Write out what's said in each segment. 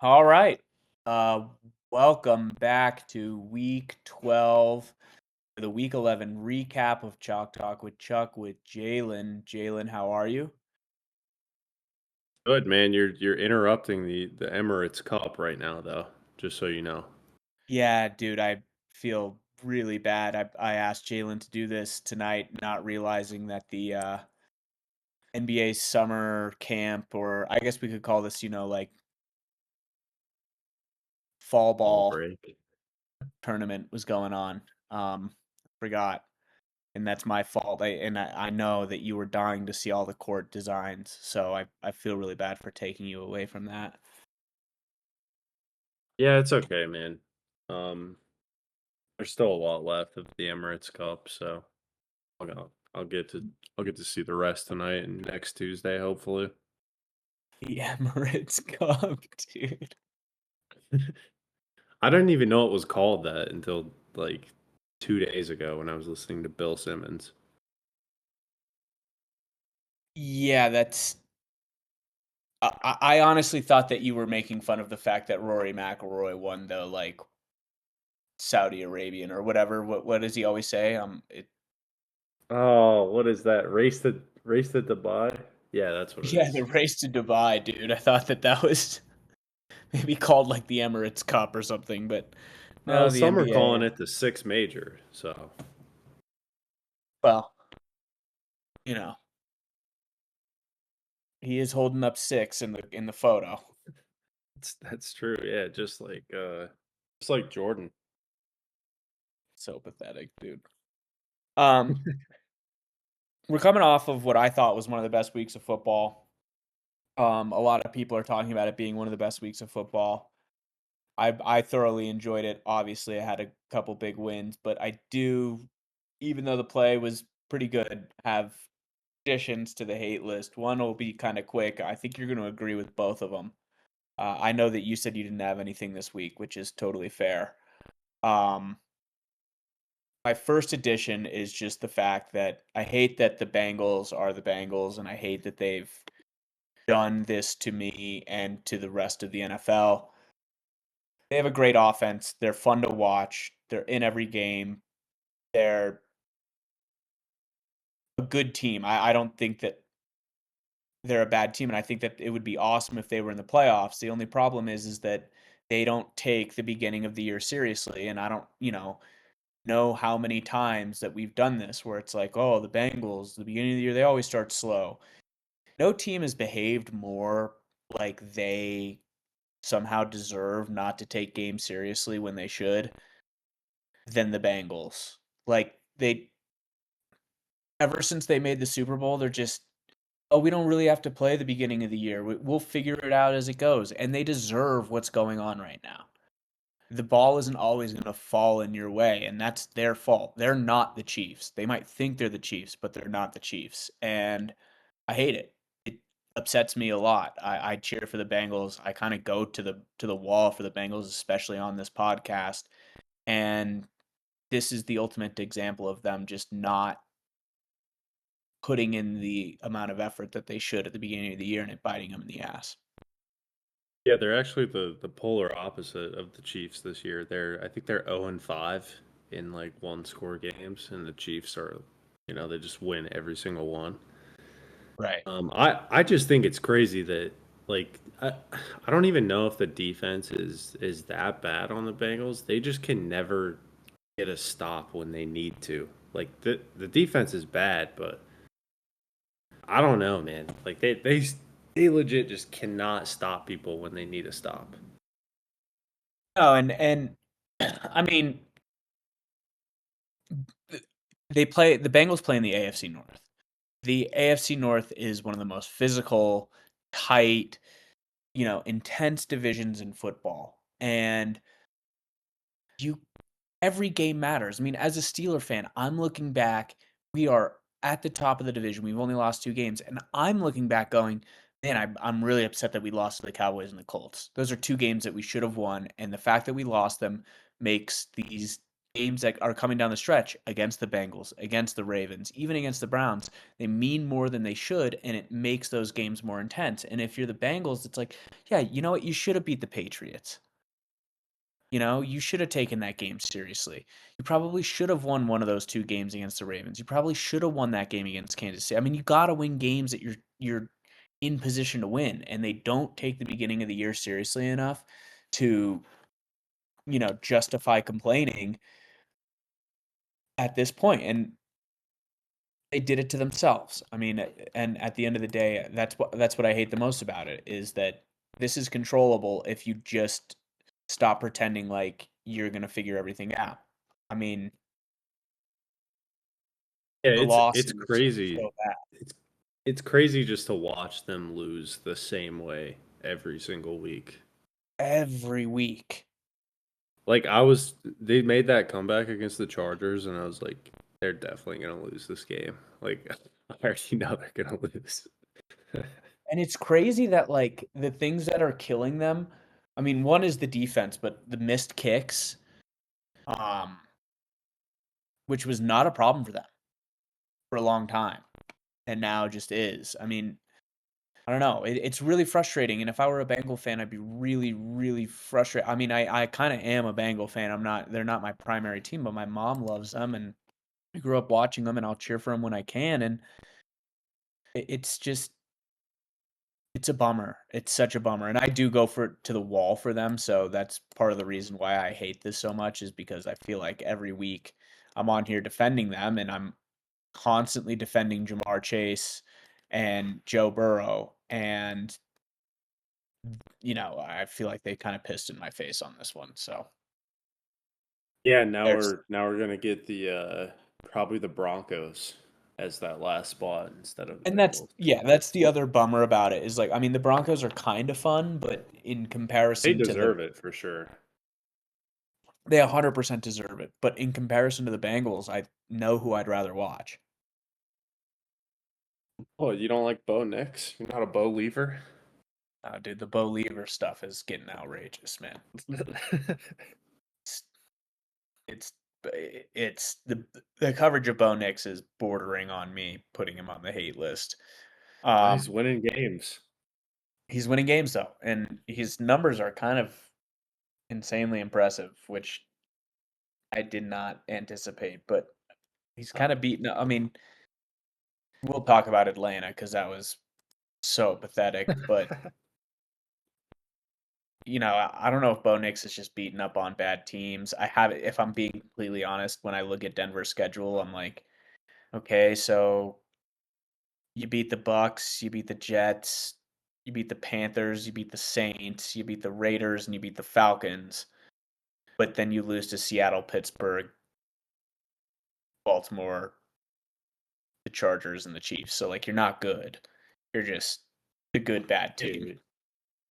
All right. Uh, Welcome back to week 12, the week 11 recap of Chalk Talk with Chuck with Jalen. Jalen, how are you? Good, man. You're interrupting the Emirates Cup right now, though. Just so you know. Yeah, dude, I feel really bad. I asked Jalen to do this tonight, not realizing that the NBA summer camp, or I guess we could call this, like fall Fall ball break. tournament was going on. Forgot. And that's my fault. I know that you were dying to see all the court designs, so I feel really bad for taking you away from that. Yeah, it's okay, man. Um, there's still a lot left of the Emirates Cup, so I'll get to see the rest tonight and next Tuesday, hopefully. The Emirates Cup, dude. I didn't even know it was called that until like 2 days ago when I was listening to Bill Simmons. Yeah, that's. I honestly thought that you were making fun of the fact that Rory McIlroy won the Saudi Arabian or whatever. What does he always say? Oh, what is that? Race to Dubai? Yeah, that's what it Yeah, the is. race to Dubai, dude. I thought that was maybe called like the Emirates Cup or something, but no, the Some are calling NBA. it the six major, so Well, you know, he is holding up six in the photo. that's true. Yeah, just like Jordan. So pathetic, dude. Um, we're coming off of what I thought was one of the best weeks of football. A lot of people are talking about it being one of the best weeks of football. I thoroughly enjoyed it. Obviously, I had a couple big wins, but I do, even though the play was pretty good, have additions to the hate list. One will be kind of quick. I think you're going to agree with both of them. I know that you said you didn't have anything this week, which is totally fair. Um, My first addition is just the fact that I hate that the Bengals are the Bengals, and I hate that they've done this to me and to the rest of the NFL. They have a great offense. They're fun to watch. They're in every game. They're a good team. I don't think that they're a bad team, and I think that it would be awesome if they were in the playoffs. The only problem is that they don't take the beginning of the year seriously, and I don't, know how many times that we've done this where it's like, oh, the Bengals, the beginning of the year, they always start slow. No team has behaved more like they somehow deserve not to take games seriously when they should than the Bengals. Like they ever since they made the Super Bowl, they're just, oh, we don't really have to play the beginning of the year. We'll figure it out as it goes, and they deserve what's going on right now. The ball isn't always going to fall in your way, and that's their fault. They're not the Chiefs. They might think they're the Chiefs, but they're not the Chiefs, and I hate it. It upsets me a lot. I cheer for the Bengals. I kind of go to the wall for the Bengals, especially on this podcast, and this is the ultimate example of them just not putting in the amount of effort that they should at the beginning of the year and it biting them in the ass. Yeah, they're actually the polar opposite of the Chiefs this year. I think they're 0-5 in like one score games, and the Chiefs are, they just win every single one. Right. I just think it's crazy that like I don't even know if the defense is that bad on the Bengals. They just can never get a stop when they need to. Like the defense is bad, but I don't know, man. Like they legit just cannot stop people when they need a stop. Oh, and I mean, the Bengals play in the AFC North. The AFC North is one of the most physical, tight, intense divisions in football. And you every game matters. I mean, as a Steeler fan, I'm looking back, we are at the top of the division. We've only lost 2 games, and I'm looking back going, "Man, I'm really upset that we lost to the Cowboys and the Colts. Those are 2 games that we should have won, and the fact that we lost them makes these games that are coming down the stretch against the Bengals, against the Ravens, even against the Browns, they mean more than they should, and it makes those games more intense. And if you're the Bengals, it's like, yeah, you know what? You should have beat the Patriots. You know, you should have taken that game seriously. You probably should have won one of those two games against the Ravens. You probably should have won that game against Kansas City. I mean, you got to win games that you're in position to win, and they don't take the beginning of the year seriously enough to, justify complaining at this point. And they did it to themselves. I mean, and at the end of the day, that's what I hate the most about it is that this is controllable if you just stop pretending like you're gonna figure everything out. I mean, Yeah, the it's losses crazy. show that It's crazy just to watch them lose the same way every single week. every week. Like they made that comeback against the Chargers, and I was like, they're definitely gonna lose this game. Like, I already know they're gonna lose. And it's crazy that like the things that are killing them, I mean, one is the defense, but the missed kicks, um, which was not a problem for them for a long time, and now just is. I mean, I don't know. It's really frustrating, and if I were a Bengal fan, I'd be really, really frustrated. I mean, I kind of am a Bengal fan. They're not my primary team, but my mom loves them, and I grew up watching them, and I'll cheer for them when I can. And it's just, it's a bummer. It's such a bummer, and I do go to the wall for them. So that's part of the reason why I hate this so much is because I feel like every week I'm on here defending them, and I'm constantly defending Jamar Chase and Joe Burrow, and I feel like they kind of pissed in my face on this one. So Yeah, now there's, we're gonna get the probably the Broncos as that last spot instead of the and that's, Bengals. yeah, that's the other bummer about it is like, I mean, the Broncos are kind of fun, but in They comparison to deserve it for sure. they 100% deserve it. But in comparison to the Bengals, I know who I'd rather watch. Oh, you don't like Bo Nix? You're not a Bo Lever? Dude, the Bo Lever stuff is getting outrageous, man. It's, it's, it's the coverage of Bo Nix is bordering on me putting him on the hate list. He's Um, winning games. he's winning games though, and his numbers are kind of insanely impressive, which I did not anticipate. But he's kind of beaten. I mean, we'll talk about Atlanta because that was so pathetic. But I don't know if Bo Nix is just beaten up on bad teams. If I'm being completely honest, when I look at Denver's schedule, I'm like, okay, so you beat the Bucks, you beat the Jets, you beat the Panthers, you beat the Saints, you beat the Raiders, and you beat the Falcons. But then you lose to Seattle, Pittsburgh, Baltimore, the Chargers, and the Chiefs. So like you're not good. You're just a good bad Yeah, team.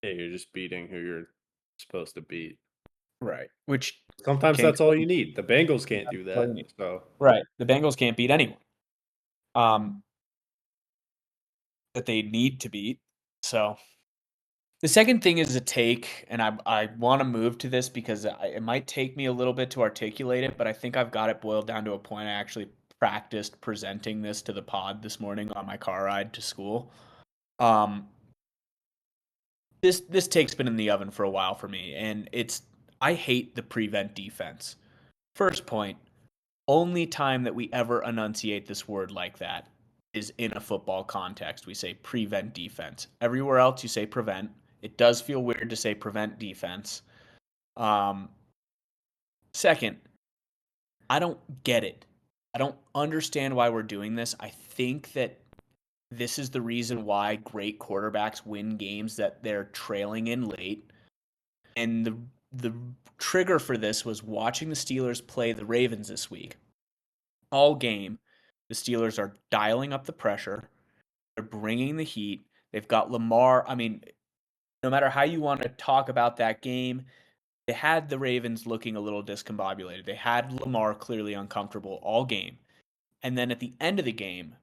you're just beating who you're supposed to beat. Right. Which Sometimes can't that's all explain. you need. The Bengals can't That's do all you that. need. So Right. The Bengals can't beat anyone. Um, that they need to beat. So the second thing is a take, and I want to move to this because it might take me a little bit to articulate it, but I think I've got it boiled down to a point. I actually practiced presenting this to the pod this morning on my car ride to school. Um, this take's been in the oven for a while for me, and I hate the prevent defense. First point, only time that we ever enunciate this word like that is in a football context. We say prevent defense. Everywhere else, you say prevent. It does feel weird to say prevent defense. Um, Second, I don't get it. I don't understand why we're doing this. I think that this is the reason why great quarterbacks win games that they're trailing in late. And the trigger for this was watching the Steelers play the Ravens this week. All game, the Steelers are dialing up the pressure. They're bringing the heat. They've got Lamar. I mean, no matter how you want to talk about that game, they had the Ravens looking a little discombobulated. They had Lamar clearly uncomfortable all game. And then at the end of the game,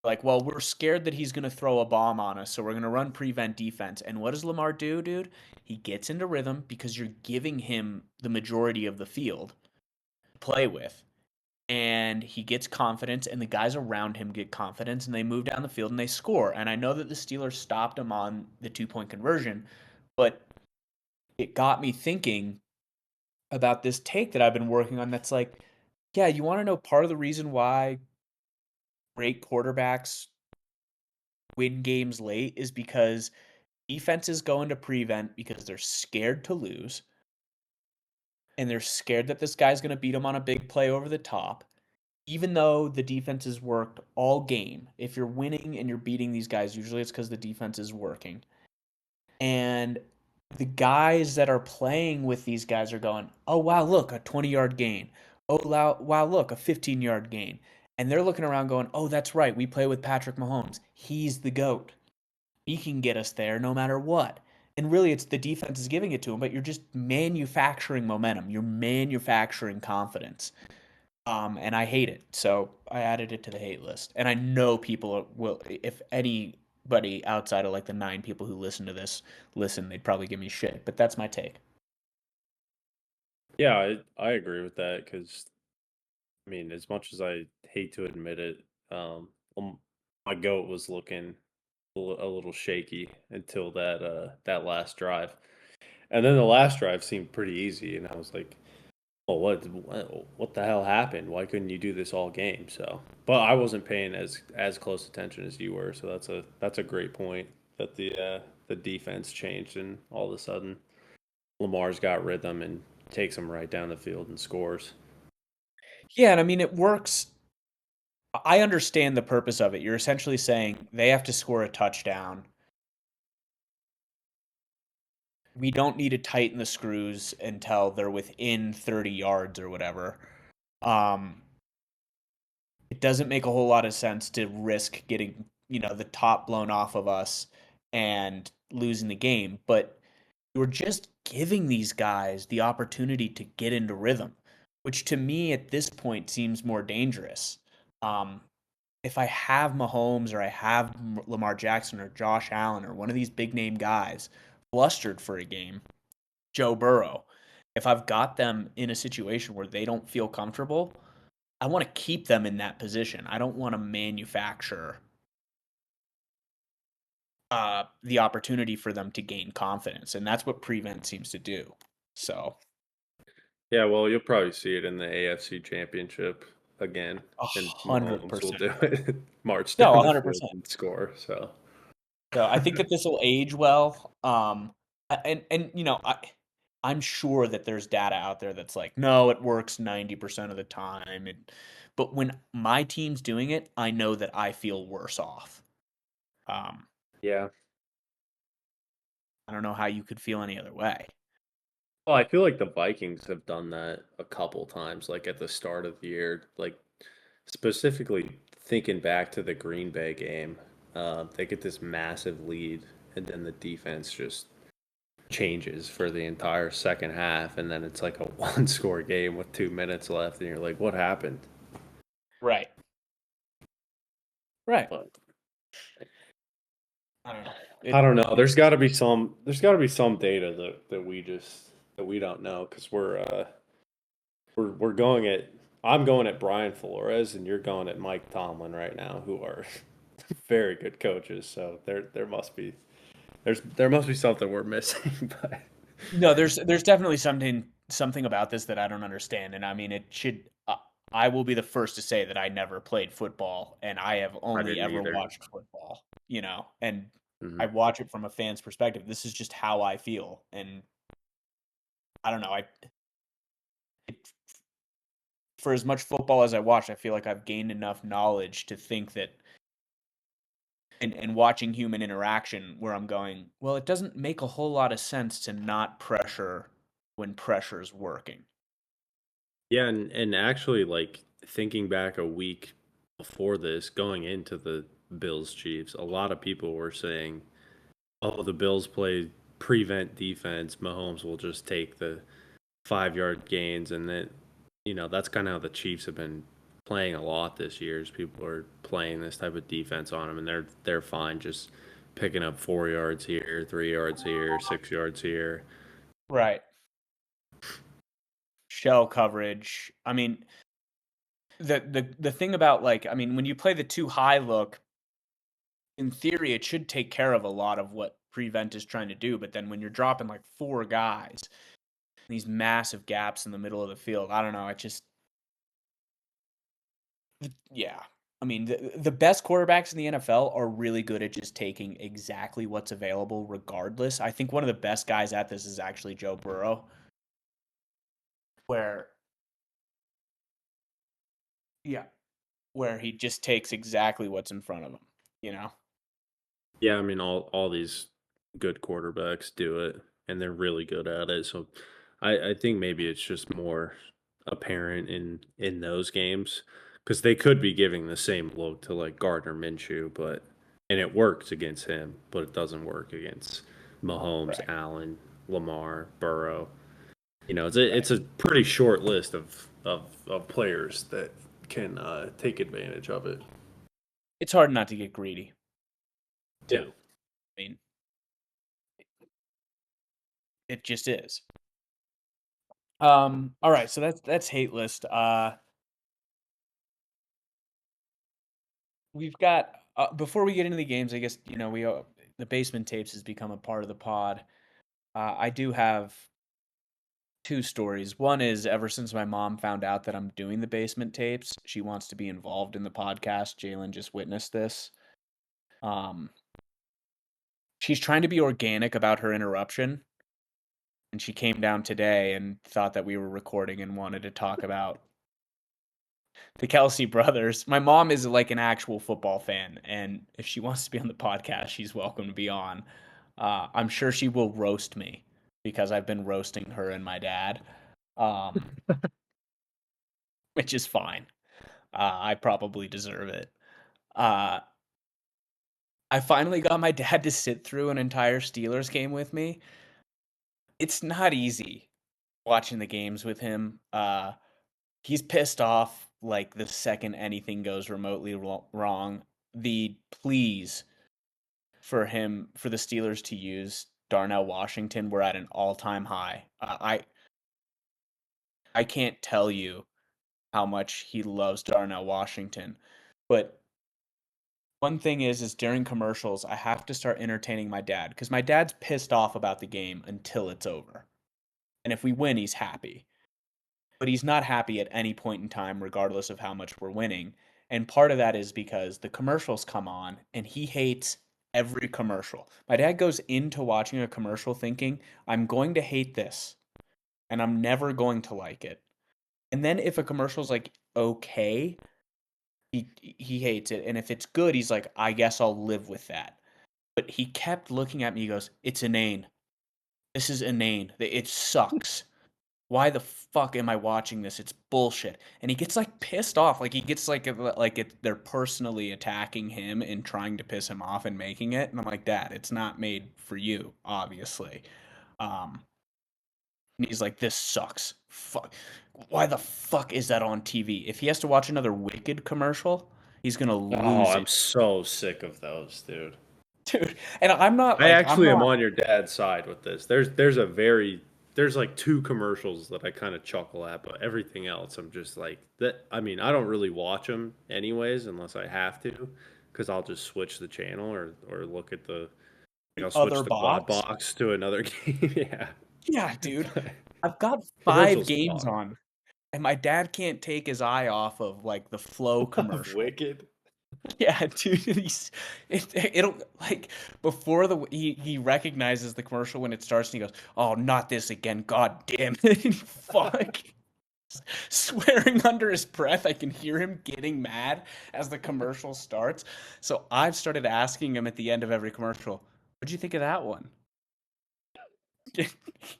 like, well, we're scared that he's going to throw a bomb on us, so we're going to run prevent defense. And what does Lamar do, dude? He gets into rhythm because you're giving him the majority of the field. play with. And he gets confidence, and the guys around him get confidence, and they move down the field and they score. And I know that the Steelers stopped him on the 2-point conversion, but it got me thinking about this take that I've been working on that's like, yeah, you want to know part of the reason why great quarterbacks win games late is because defenses go into prevent because they're scared to lose, and they're scared that this guy's going to beat them on a big play over the top. Even though the defense has worked all game, if you're winning and you're beating these guys, usually it's because the defense is working. And the guys that are playing with these guys are going, oh, wow, look, a 20-yard gain. Oh, wow, look, a 15-yard gain. And they're looking around going, oh, that's right. We play with Patrick Mahomes. He's the GOAT. He can get us there no matter what. And really, it's the defense is giving it to him, but you're just manufacturing momentum. You're manufacturing confidence. And I hate it. So I added it to the hate list. And I know people will, if anybody outside of like the 9 people who listen to this listen, they'd probably give me shit. But that's my take. Yeah, I agree with that because I mean, as much as I hate to admit it, um, my goat was looking a little shaky until that last drive, and then the last drive seemed pretty easy, and I was like, "Oh, what the hell happened? Why couldn't you do this all game?" So, but I wasn't paying as close attention as you were, so that's a great point that the defense changed, and all of a sudden Lamar's got rhythm and takes him right down the field and scores. Yeah, and I mean, it works. I understand the purpose of it. You're essentially saying they have to score a touchdown. We don't need to tighten the screws until they're within 30 yards or whatever. Um, it doesn't make a whole lot of sense to risk getting, the top blown off of us and losing the game, but you're just giving these guys the opportunity to get into rhythm, which to me at this point seems more dangerous. Um, if I have Mahomes or I have Lamar Jackson or Josh Allen or one of these big name guys flustered for a game, Joe Burrow, if I've got them in a situation where they don't feel comfortable, I want to keep them in that position. I don't want to manufacture the opportunity for them to gain confidence, and that's what prevent seems to do. So, Yeah, well, you'll probably see it in the AFC Championship again, a and hundred Mahomes will percent. do it, march No, down a the hundred field percent. and score. So, So I think that this will age well. And I'm sure that there's data out there that's like, no, it works 90% of the time. But when my team's doing it, I know that I feel worse off. Um, yeah. I don't know how you could feel any other way. Well, I feel like the Vikings have done that a couple times, like at the start of the year, like specifically thinking back to the Green Bay game. They get this massive lead, and then the defense just changes for the entire second half, and then it's like a one-score game with 2 minutes left, and you're like, "What happened?" Right. Right. But I don't know. I don't know. There's got to be some data that we don't know because we're going at I'm going at Brian Flores and you're going at Mike Tomlin right now, who are very good coaches. So there must be something we're missing. But No, there's definitely something about this that I don't understand, and I mean it should. I will be the first to say that I never played football, and I have I only didn't ever either. watched football. And Hmm. I watch it from a fan's perspective. This is just how I feel, and I don't know. For as much football as I watch, I feel like I've gained enough knowledge to think that, and watching human interaction, where I'm going, well, it doesn't make a whole lot of sense to not pressure when pressure's working. Yeah, and actually, like thinking back a week before this, going into the Bills Chiefs, a lot of people were saying, "Oh, the Bills play prevent defense. Mahomes will just take the 5 yard gains," and then that's kind of how the Chiefs have been playing a lot this year. Is people are playing this type of defense on them, and they're fine just picking up 4 yards here, 3 yards here, 6 yards here. Right. shell coverage. I mean, the thing about, like, I mean, when you play the too high look, in theory, it should take care of a lot of what prevent is trying to do. But then when you're dropping like four guys, these massive gaps in the middle of the field, I don't know. It just, yeah. I mean, the best quarterbacks in the NFL are really good at just taking exactly what's available, regardless. I think one of the best guys at this is actually Joe Burrow, where, yeah, where he just takes exactly what's in front of him, you know? Yeah, I mean all these good quarterbacks do it and they're really good at it. So I think maybe it's just more apparent in those games because they could be giving the same look to like Gardner Minshew, but and it works against him, but it doesn't work against Mahomes, Right. Allen, Lamar, Burrow. You know, Right. it's a pretty short list of players that can take advantage of it. It's hard not to get greedy, Yeah. too. I mean, it just is. All right, so that's hate list. We've got before we get into the games, I guess we the basement tapes has become a part of the pod. I do have two stories. One is ever since my mom found out that I'm doing the basement tapes, she wants to be involved in the podcast. Jalen just witnessed this. Um, she's trying to be organic about her interruption, and she came down today and thought that we were recording and wanted to talk about the Kelsey brothers. My mom is like an actual football fan, and if she wants to be on the podcast, she's welcome to be on. I'm sure she will roast me because I've been roasting her and my dad, um, which is fine. I probably deserve it. Uh, I finally got my dad to sit through an entire Steelers game with me. It's not easy watching the games with him. He's pissed off like the second anything goes remotely wrong. The pleas for the Steelers to use Darnell Washington were at an all-time high. I can't tell you how much he loves Darnell Washington, but one thing is during commercials I have to start entertaining my dad because my dad's pissed off about the game until it's over, and if we win, he's happy. But he's not happy at any point in time, regardless of how much we're winning. And part of that is because the commercials come on and he hates every commercial. My dad goes into watching a commercial thinking, I'm going to hate this and I'm never going to like it. And then if a commercial's like okay, he hates it. And if it's good, he's like, I guess I'll live with that. But he kept looking at me, he goes, it's inane. This is inane. It sucks. Why the fuck am I watching this? It's bullshit. And he gets like pissed off. Like he gets they're personally attacking him and trying to piss him off and making it. And I'm like, Dad, it's not made for you, obviously. Um, and he's like, this sucks. Fuck. Why the fuck is that on TV? If he has to watch another Wicked commercial, he's gonna Oh, lose I'm it, so sick of those, dude. dude. And I'm I actually am not on your dad's side with this. There's like two commercials that I kind of chuckle at, but everything else I'm just like that. I mean, I don't really watch them anyways unless I have to, because I'll just switch the channel or look at the the I'll switch other the quad box. box to another game. Yeah, Yeah, dude. but I've got 5 commercials games suck. on. And my dad can't take his eye off of, like, the Flow Of commercial. Wicked. Yeah, dude, it'll like, before he recognizes the commercial when it starts, and he goes, "Oh, not this again, god damn it." Fuck. Swearing under his breath, I can hear him getting mad as the commercial starts. So I've started asking him at the end of every commercial, "What'd you think of that one?"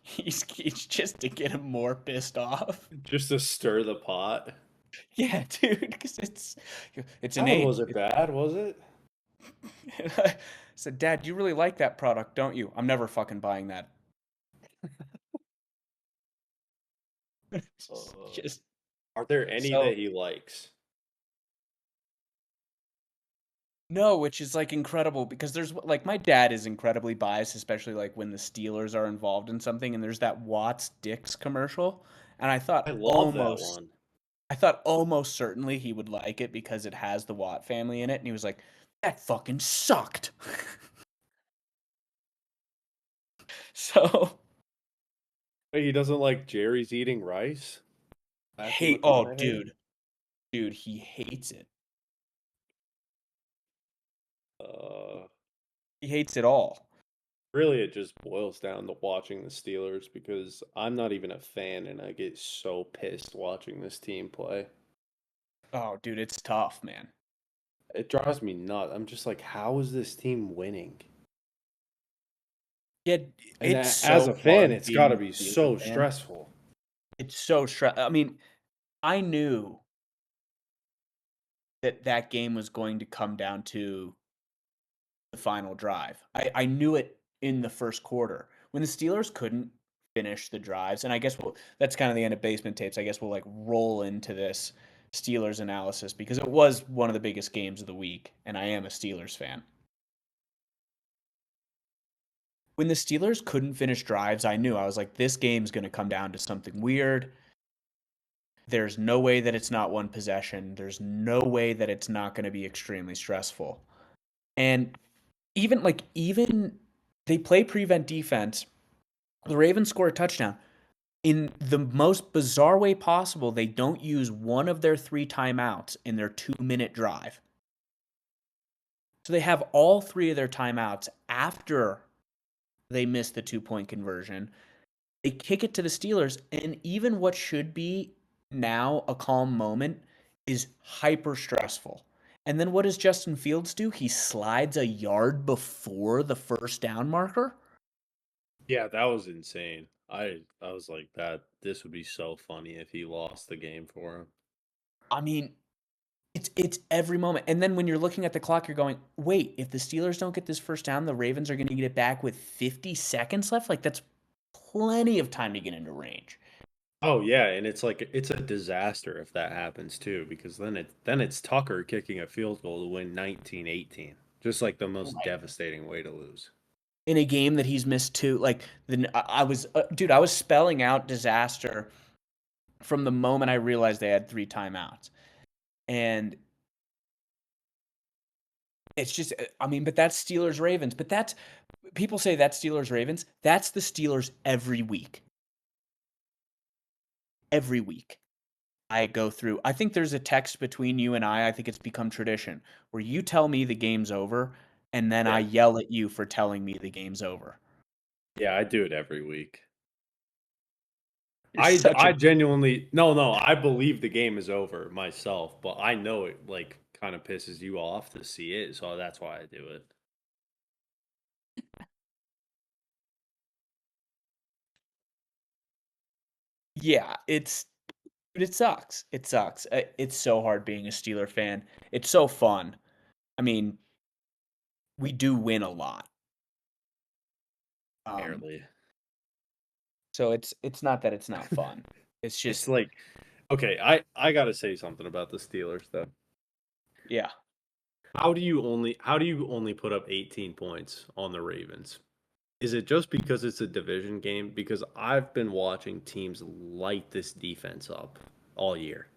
He's just to get him more pissed off. Just to stir the pot. Yeah, dude, because it's That one inane. wasn't bad, was it? And I said, Dad, you really like that product, don't you? I'm never fucking buying that. Uh, Just are there any so that he likes? no, which is like incredible because there's like my dad is incredibly biased, especially like when the Steelers are involved in something, and there's that Watts Dix commercial. and I love that one. I thought almost certainly he would like it because it has the Watt family in it, and he was like, "That fucking sucked." So, Wait, he doesn't like Jerry's eating rice? Matthew oh, McConaughey? dude, he hates it. Uh, He hates it all. Really, it just boils down to watching the Steelers because I'm not even a fan and I get so pissed watching this team play. Oh, dude, it's tough, man. It drives me nuts. I'm just like, how is this team winning? Yeah, And it's as so a fan, hard it's got being to a be Steeler so fan. stressful. It's so I mean, I knew that that game was going to come down to the final drive. I knew it in the first quarter when the Steelers couldn't finish the drives, and I guess that's kind of the end of basement tapes. I guess we'll like roll into this Steelers analysis because it was one of the biggest games of the week, and I am a Steelers fan. When the Steelers couldn't finish drives, I knew I was like, this game's going to come down to something weird. There's no way that it's not one possession. There's no way that it's not going to be extremely stressful. And even they play prevent defense. The Ravens score a touchdown. In the most bizarre way possible, they don't use one of their 3 timeouts in their 2-minute drive. So they have all 3 of their timeouts after they miss the 2-point conversion. They kick it to the Steelers, and even what should be now a calm moment is hyper stressful. And then what does Justin Fields do? He slides a yard before the first down marker. Yeah, that was insane. I was like that. This would be so funny if he lost the game for him. I mean, it's every moment. And then when you're looking at the clock, you're going, wait, if the Steelers don't get this first down, the Ravens are going to get it back with 50 seconds left. Like that's plenty of time to get into range. Oh yeah, and it's like it's a disaster if that happens too, because then it's Tucker kicking a field goal to win 19-18. Just like the most Right. devastating way to lose. In a game that he's missed too. Like I was, dude, I was spelling out disaster from the moment I realized they had 3 timeouts, and it's just, I mean, but that's Steelers Ravens. But that's people say that's Steelers Ravens. That's the Steelers every week. Every week. I go through. I think there's a text between you and I think it's become tradition where you tell me the game's over and then I Yeah. yell at you for telling me the game's over. Yeah, I do it every week. You're I such a genuinely no, I believe the game is over myself, but I know it like kind of pisses you off to see it, so that's why I do it. yeah, it sucks. It sucks. It's so hard being a Steeler fan. It's so fun. I mean, we do win a lot. Um, Barely. so it's not that it's not fun. It's It's just like okay, I got to say something about the Steelers though. yeah. How do you only put up 18 points on the Ravens? Is it just because it's a division game? Because I've been watching teams light this defense up all year.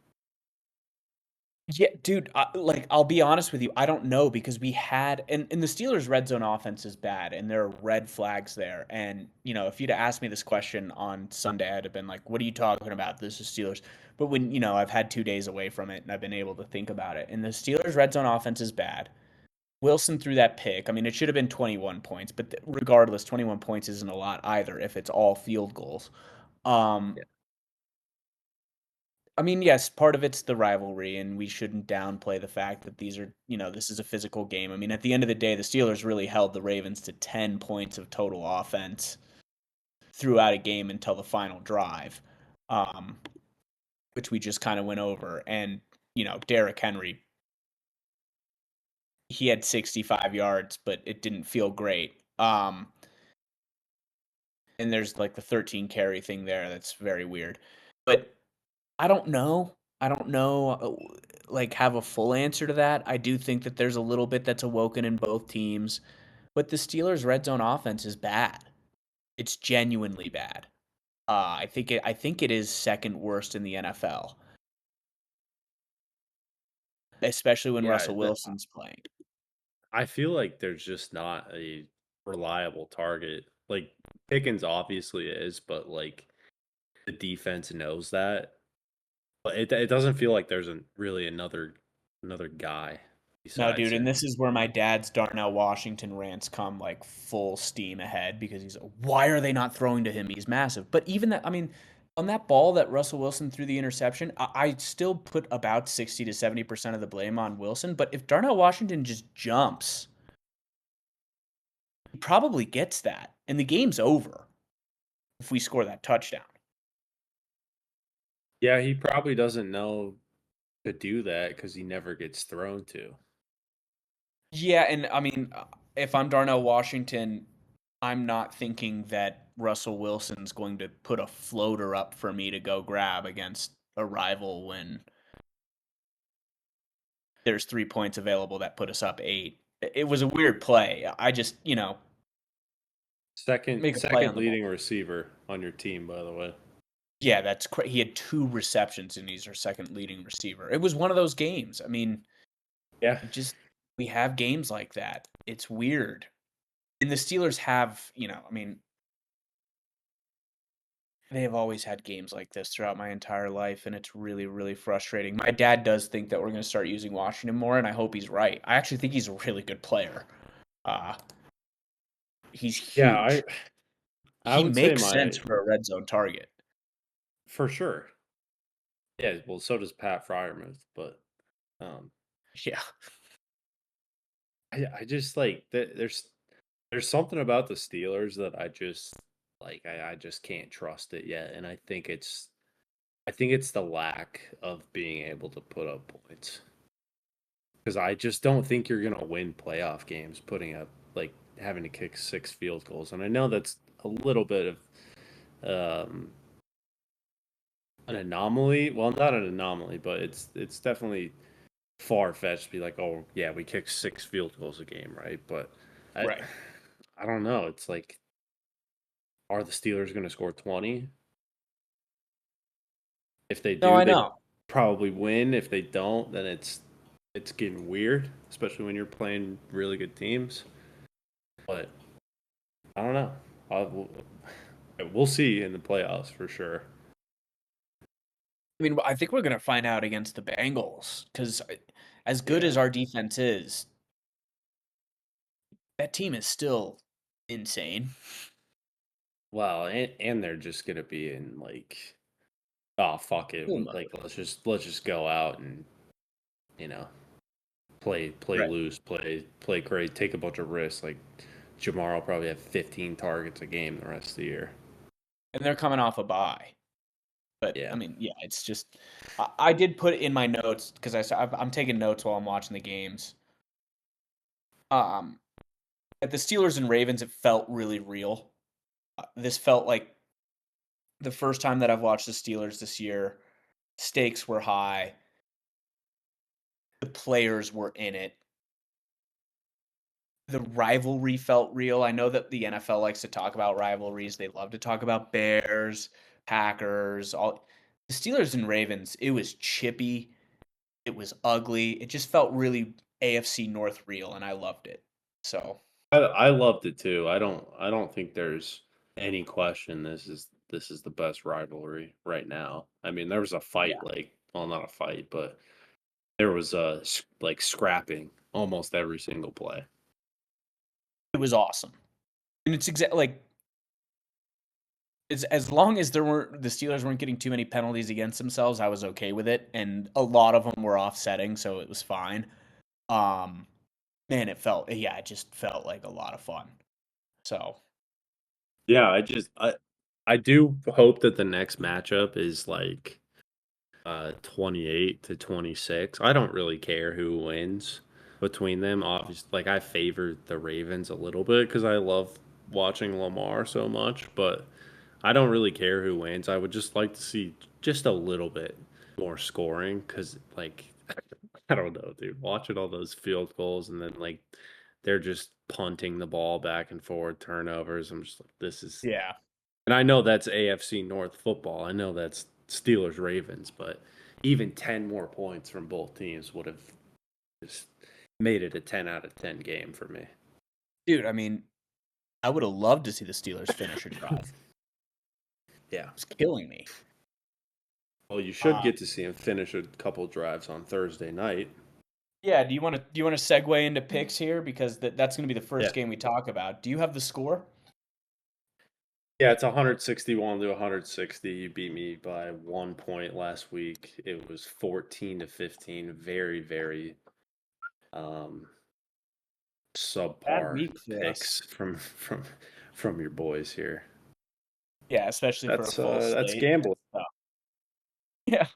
Yeah, dude, like I'll be honest with you, I don't know because we had and the Steelers' red zone offense is bad and there are red flags there. And if you'd asked me this question on Sunday, I'd have been like, "What are you talking about? This is Steelers." But when I've had 2 days away from it and I've been able to think about it, and the Steelers' red zone offense is bad. Wilson threw that pick. I mean, it should have been 21 points, but regardless, 21 points isn't a lot either if it's all field goals. Um, Yeah. I mean, yes, part of it's the rivalry, and we shouldn't downplay the fact that this is a physical game. I mean, at the end of the day, the Steelers really held the Ravens to 10 points of total offense throughout a game until the final drive, um, which we just kind of went over. And, Derrick Henry, he had 65 yards, but it didn't feel great. And there's like the 13 carry thing there that's very weird. But I don't know. I don't know, like, have a full answer to that. I do think that there's a little bit that's awoken in both teams, but the Steelers' red zone offense is bad. It's genuinely bad. I think it is second worst in the NFL, especially when Yeah, Russell Wilson's playing. I feel like there's just not a reliable target. Like Pickens obviously is, but like the defense knows that. But it doesn't feel like there's really another guy No, besides dude, and him. this is where my dad's Darnell Washington rants come like full steam ahead because why are they not throwing to him? He's massive. But even that, I mean, on that ball that Russell Wilson threw the interception, I still put about 60 to 70% of the blame on Wilson. But if Darnell Washington just jumps, he probably gets that, and the game's over if we score that touchdown. Yeah, he probably doesn't know to do that because he never gets thrown to. Yeah, and I mean, if I'm Darnell Washington, I'm not thinking that Russell Wilson's going to put a floater up for me to go grab against a rival when there's 3 points available that put us up eight. It was a weird play. I just, Second make a play on second the ball. leading receiver on your team, by the way. Yeah, he had two receptions and he's our second leading receiver. It was one of those games. I mean, Yeah. it just we have games like that. It's weird. And the Steelers have, I mean, they have always had games like this throughout my entire life, and it's really, really frustrating. My dad does think that we're going to start using Washington more, and I hope he's right. I actually think he's a really good player. Uh, he's Yeah, I huge. I He would say makes sense my for a red zone target. for sure. Yeah, well, so does Pat Fryermuth, but um Yeah. I just like there's something about the Steelers that I just like I just can't trust it yet. And I think it's the lack of being able to put up points. Because I just don't think you're gonna win playoff games putting up like having to kick 6 field goals. And I know that's a little bit of an anomaly. Well, not an anomaly, but it's definitely far fetched to be like, oh yeah, we kick 6 field goals a game, right? But I Right. I don't know. It's like, are the Steelers going to score 20? If they No, do, I they know. probably win. If they don't, then it's getting weird, especially when you're playing really good teams. But I don't know. We'll, we'll see in the playoffs for sure. I mean, I think we're going to find out against the Bengals because as good as Yeah. our defense is, that team is still insane. Well, and they're just gonna be in like, oh fuck it, Full mode. like let's just go out and you know play Right. loose, play great, take a bunch of risks. Like Jamar will probably have 15 targets a game the rest of the year. And they're coming off a bye. But I Yeah. mean, yeah, it's just I did put it in my notes because I'm taking notes while I'm watching the games. Um, at the Steelers and Ravens, it felt really real. This felt like the first time that I've watched the Steelers this year. Stakes were high. The players were in it. The rivalry felt real. I know that the NFL likes to talk about rivalries. They love to talk about Bears, Packers, all the Steelers and Ravens. It was chippy. It was ugly. It just felt really AFC North real, and I loved it. So, I loved it too. I don't think there's any question this is the best rivalry right now. I mean, there was a yeah, fight, like, well, not a fight, but there was like scrapping almost every single play. it was awesome. And it's exactly like as long as the Steelers weren't getting too many penalties against themselves, I was okay with it, and a lot of them were offsetting, so it was fine. Um, Man, it just felt like a lot of fun. So, Yeah, I do hope that the next matchup is like 28-26. I don't really care who wins between them. Obviously, like I favor the Ravens a little bit because I love watching Lamar so much, but I don't really care who wins. I would just like to see just a little bit more scoring because, like, I don't know, dude. Watching all those field goals and then like they're just punting the ball back and forth, turnovers. I'm just like, this is yeah. And I know that's AFC North football. I know that's Steelers Ravens, but even 10 more points from both teams would have just made it a 10 out of 10 game for me. Dude, I mean, I would have loved to see the Steelers finish a drive. Yeah. It's killing me. Well, you should Uh, get to see him finish a couple drives on Thursday night. yeah, do you want to segue into picks here because that's going to be the Yeah. first game we talk about. Do you have the score? Yeah, it's 161 to 160. You beat me by 1 point last week. It was 14-15. Very, very um, Bad subpar week for us. picks from your boys here. Yeah, especially for a full That's slate. gambling So, yeah.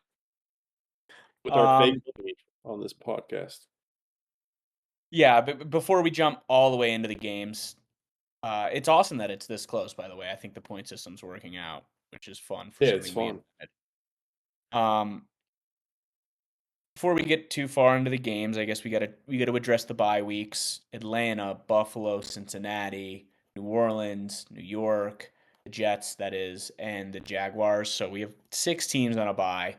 with our fake Um, money on this podcast. yeah, but before we jump all the way into the games, it's awesome that it's this close, by the way. I think the point system's working out, which is fun for Yeah, it's something we fun. invented. Before we get too far into the games, I guess we gotta address the bye weeks. Atlanta, Buffalo, Cincinnati, New Orleans, New York, the Jets, that is, and the Jaguars. So we have 6 teams on a bye,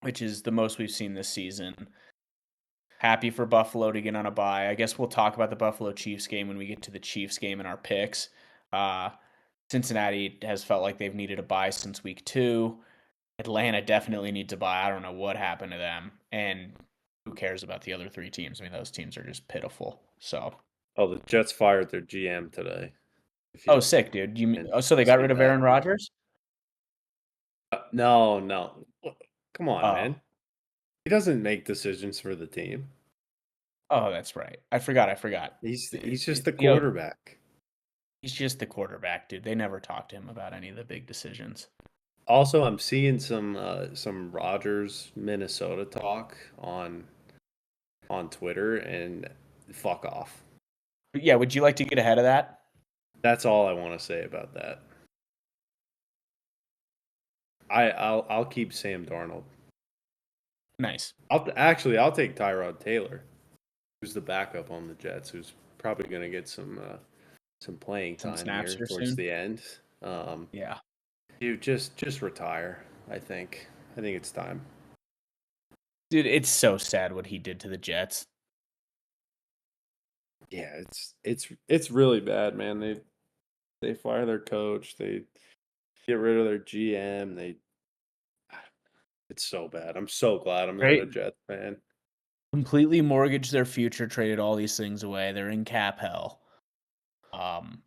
which is the most we've seen this season. Happy for Buffalo to get on a bye. I guess we'll talk about the Buffalo Chiefs game when we get to the Chiefs game in our picks. Uh, Cincinnati has felt like they've needed a bye since week 2. Atlanta definitely needs a bye. I don't know what happened to them, and who cares about the other 3 teams? I mean, those teams are just pitiful. So, Oh, the Jets fired their GM today. If you oh, sick, dude. didn't So they got see rid of that. Aaron Rodgers? No, no. Come on, Oh, man. He doesn't make decisions for the team. oh, that's right. I forgot. I forgot. He's just the You know, quarterback. he's just the quarterback, dude. They never talk to him about any of the big decisions. Also, I'm seeing some Rogers Minnesota talk on Twitter, and fuck off. But yeah, would you like to get ahead of that? That's all I want to say about that. I'll keep Sam Darnold. Nice. I'll take Tyrod Taylor, who's the backup on the Jets, who's probably going to get some playing Some time snaps here here towards soon. the end. Yeah. Dude, just retire. I think it's time. Dude, it's so sad what he did to the Jets. Yeah, it's really bad, man. They fire their coach. They get rid of their GM. It's so bad. I'm so glad I'm not a Right? Jets fan. Completely mortgaged their future, traded all these things away. They're in cap hell. Um,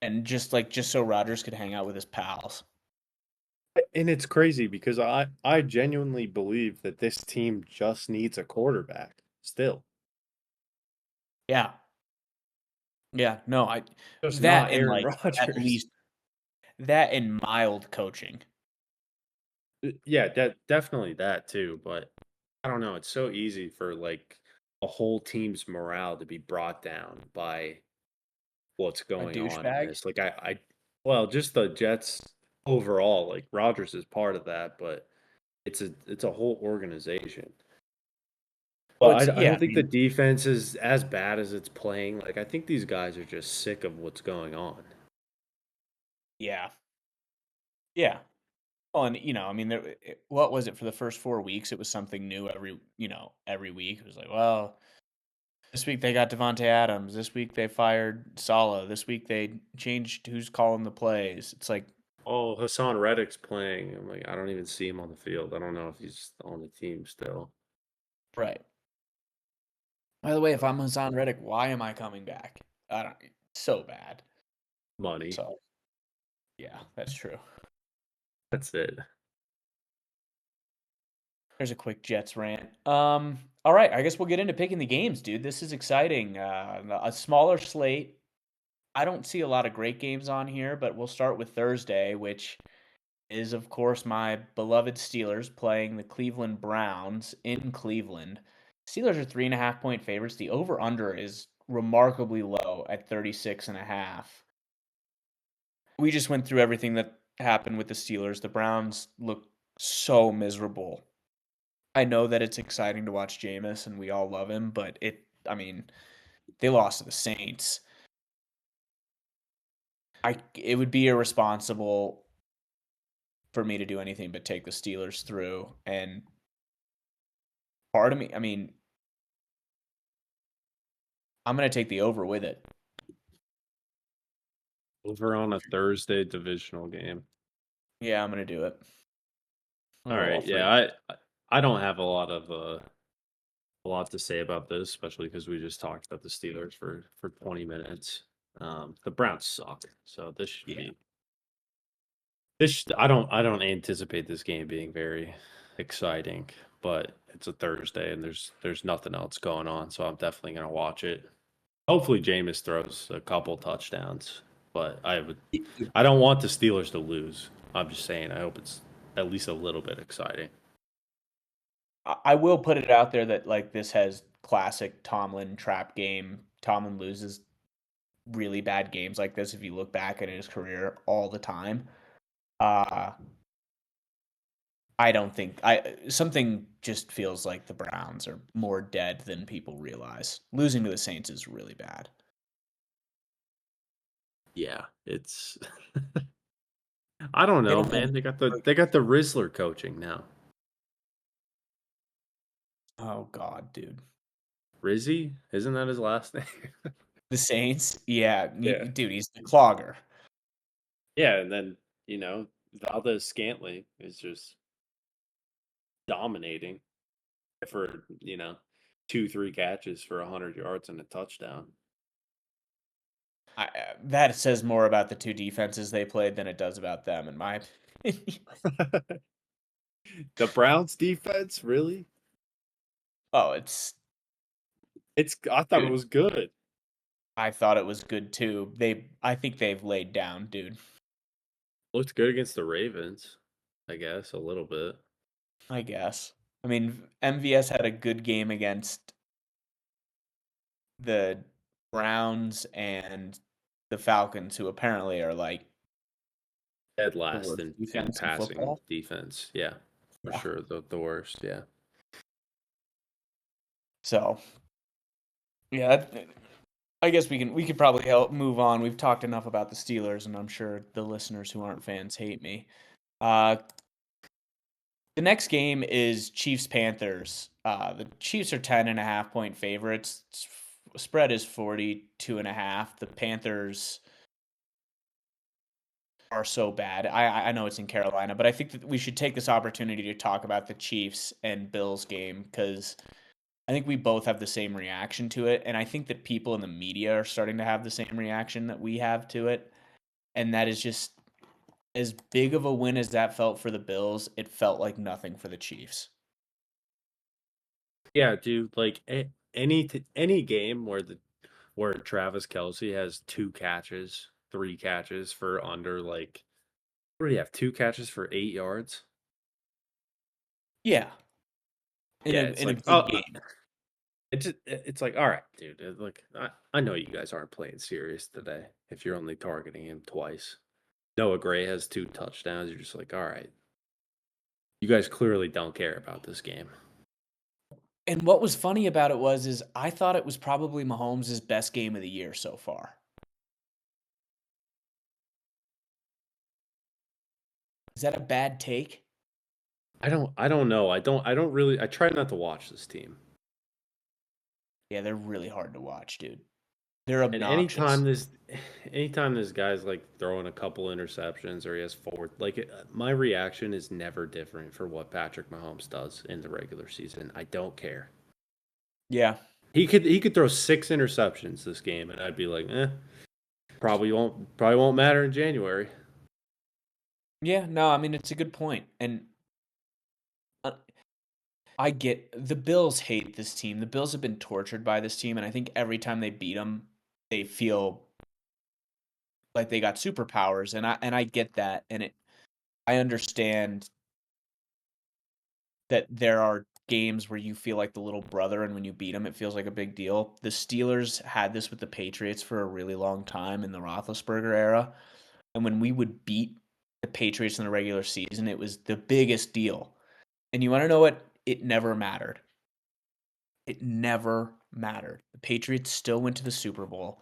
and just so Rodgers could hang out with his pals. And it's crazy because I genuinely believe that this team just needs a quarterback still. Yeah. Yeah. No, Just that not and Aaron like at Rodgers. least that and mild coaching. Yeah, definitely that too, but I don't know, it's so easy for like a whole team's morale to be brought down by what's A going on in douchebag. this. Like well, just the Jets overall, like Rodgers is part of that, but it's a whole organization. Well, But it's I yeah, don't I think the mean, defense is as bad as it's playing. Like I think these guys are just sick of what's going on. yeah. Yeah. Well, and I mean, what was it for the first 4 weeks? It was something new every week. It was like, well, this week they got Devonte Adams. This week they fired Sala. This week they changed who's calling the plays. It's like, Oh, Hassan Reddick's playing. I'm like, I don't even see him on the field. I don't know if he's on the team still. right. By the way, if I'm Hassan Reddick, why am I coming back? I don't. So bad. Money. So yeah, that's true. That's it. There's a quick Jets rant. All right, I guess we'll get into picking the games, dude. This is exciting. A smaller slate. I don't see a lot of great games on here, but we'll start with Thursday, which is, of course, my beloved Steelers playing the Cleveland Browns in Cleveland. Steelers are 3.5 point favorites. The over under is remarkably low at 36.5. We just went through everything that happened with the Steelers. The Browns look so miserable. I know that it's exciting to watch Jameis and we all love him, but I mean, they lost to the Saints. it would be irresponsible for me to do anything but take the Steelers through. And part of me, I mean, I'm going to take the over with it. Over on a Thursday divisional game. Yeah, I'm going to do it. I'll All go all right, three. yeah, I don't have a lot to say about this, especially because we just talked about the Steelers for 20 minutes. The Browns suck, so this should Yeah. be I don't anticipate this game being very exciting, but it's a Thursday and there's nothing else going on, so I'm definitely gonna watch it. Hopefully, Jameis throws a couple touchdowns, but I don't want the Steelers to lose. I'm just saying I hope it's at least a little bit exciting. I will put it out there that like this has classic Tomlin trap game. Tomlin loses really bad games like this if you look back at his career all the time. Uh I don't think I something just feels like the Browns are more dead than people realize. Losing to the Saints is really bad. Yeah, it's I don't They know, don't have man. They got the Rizzler coaching now. oh god, dude. Rizzy, isn't that his last name? The Saints? Yeah, Yeah. dude, he's the clogger. Yeah, and then Valdez Scantling is just dominating for 2 3 catches for 100 yards and a touchdown. That says more about the two defenses they played than it does about them, in my opinion. The Browns defense, really? Oh, it's I thought it dude. was good. I thought it was good too. I think they've laid down, dude. Looked good against the Ravens, I guess, a little bit. I guess. I mean, MVS had a good game against the Browns and the Falcons, who apparently are like Dead the last worst in defense in passing football. defense. Yeah, for Yeah. sure. The worst. Yeah. So yeah, I guess we could probably help move on. We've talked enough about the Steelers, and I'm sure the listeners who aren't fans hate me. Uh, the next game is Chiefs Panthers. The Chiefs are 10.5 point favorites. Spread is 42.5. The Panthers are so bad. I know it's in Carolina, but I think that we should take this opportunity to talk about the Chiefs and Bills game because I think we both have the same reaction to it, and I think that people in the media are starting to have the same reaction that we have to it, and that is just as big of a win as that felt for the Bills, it felt like nothing for the Chiefs. Yeah, dude. Like any game where Travis Kelsey has 2 catches, 3 catches for under like what do you have? 2 catches for 8 yards. Yeah, Yeah, it's in a like big game. it's like all right, dude. Like I know you guys aren't playing serious today. If you're only targeting him twice, Noah Gray has 2 touchdowns. You're just like, all right, you guys clearly don't care about this game. And what was funny about it is I thought it was probably Mahomes' best game of the year so far. Is that a bad take? I don't know. I don't really I try not to watch this team. Yeah, they're really hard to watch, dude. They're And obnoxious. anytime this guy's like throwing a couple interceptions or he has my reaction is never different for what Patrick Mahomes does in the regular season. I don't care. Yeah. He could throw 6 interceptions this game and I'd be like, probably won't matter in January. Yeah, no, I mean, it's a good point. And uh, I get the Bills hate this team. The Bills have been tortured by this team, and I think every time they beat them, they feel like they got superpowers, and I get that, and I understand that there are games where you feel like the little brother, and when you beat them, it feels like a big deal. The Steelers had this with the Patriots for a really long time in the Roethlisberger era, and when we would beat the Patriots in the regular season, it was the biggest deal. And you want to know what? It never mattered. It never mattered. The Patriots still went to the Super Bowl.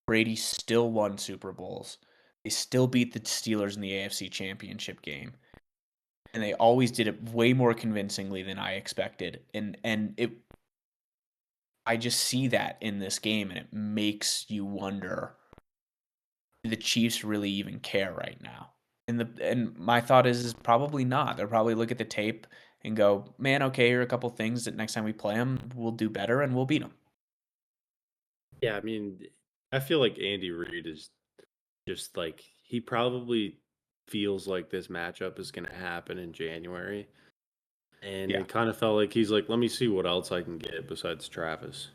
Brady still won Super Bowls. They still beat the Steelers in the AFC Championship game, and they always did it way more convincingly than I expected. And it I just see that in this game, and it makes you wonder, do the Chiefs really even care right now? And my thought is probably not. They'll probably look at the tape and go, "Man, okay, here are a couple things that next time we play them, we'll do better and we'll beat them." Yeah, I mean, I feel like Andy Reid is just like he probably feels like this matchup is going to happen in January, and Yeah. it kind of felt like he's like, let me see what else I can get besides Travis.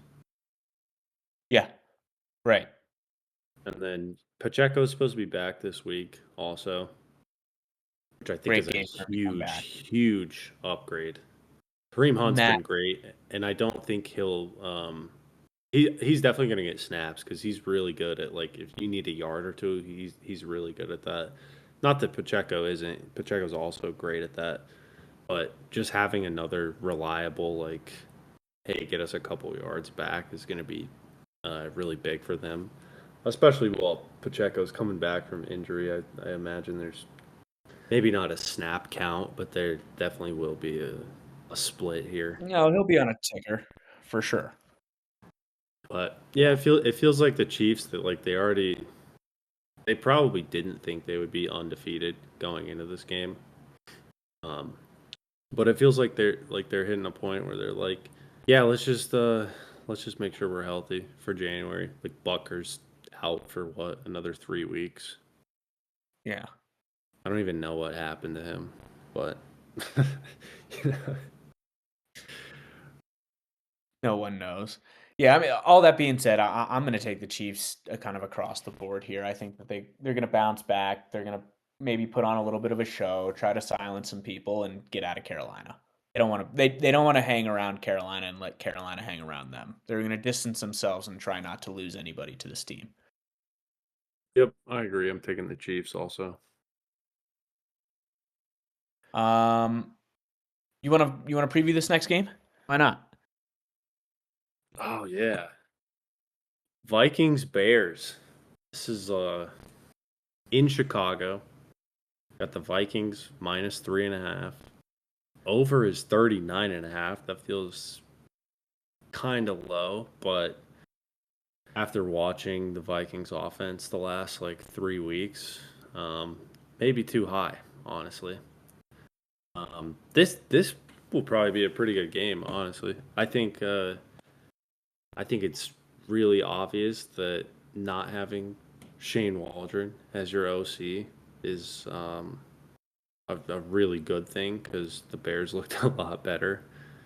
Yeah. Right. And then Pacheco's supposed to be back this week also, which I think is Great a game for him to come huge, back. huge upgrade. Kareem Hunt's Matt, been great, and I don't think he'll. He's definitely going to get snaps because he's really good at like if you need a yard or two, he's really good at that. Not that Pacheco isn't. Pacheco's also great at that, but just having another reliable like, hey, get us a couple yards back is going to be really big for them, especially while Pacheco's coming back from injury. I imagine there's maybe not a snap count, but there definitely will be a split here. no, he'll be on a ticker for sure. But yeah, it feels like the Chiefs that like they probably didn't think they would be undefeated going into this game. Um, but it feels like they're hitting a point where they're like, yeah, let's just make sure we're healthy for January. Like Bucker's out for what, another 3 weeks. Yeah. I don't even know what happened to him, but you know, No one knows. Yeah, I mean, all that being said, I'm going to take the Chiefs kind of across the board here. I think that they're going to bounce back. They're going to maybe put on a little bit of a show, try to silence some people, and get out of Carolina. They don't want to hang around Carolina and let Carolina hang around them. They're going to distance themselves and try not to lose anybody to this team. yep, I agree. I'm taking the Chiefs also. Um, you want to preview this next game? Why not? Oh yeah, Vikings Bears. This is in Chicago. Got the Vikings minus 3.5. Over is 39.5. That feels kind of low, but after watching the Vikings offense the last like 3 weeks, um, maybe too high, honestly. This will probably be a pretty good game, honestly. I think it's really obvious that not having Shane Waldron as your OC is a really good thing because the Bears looked a lot better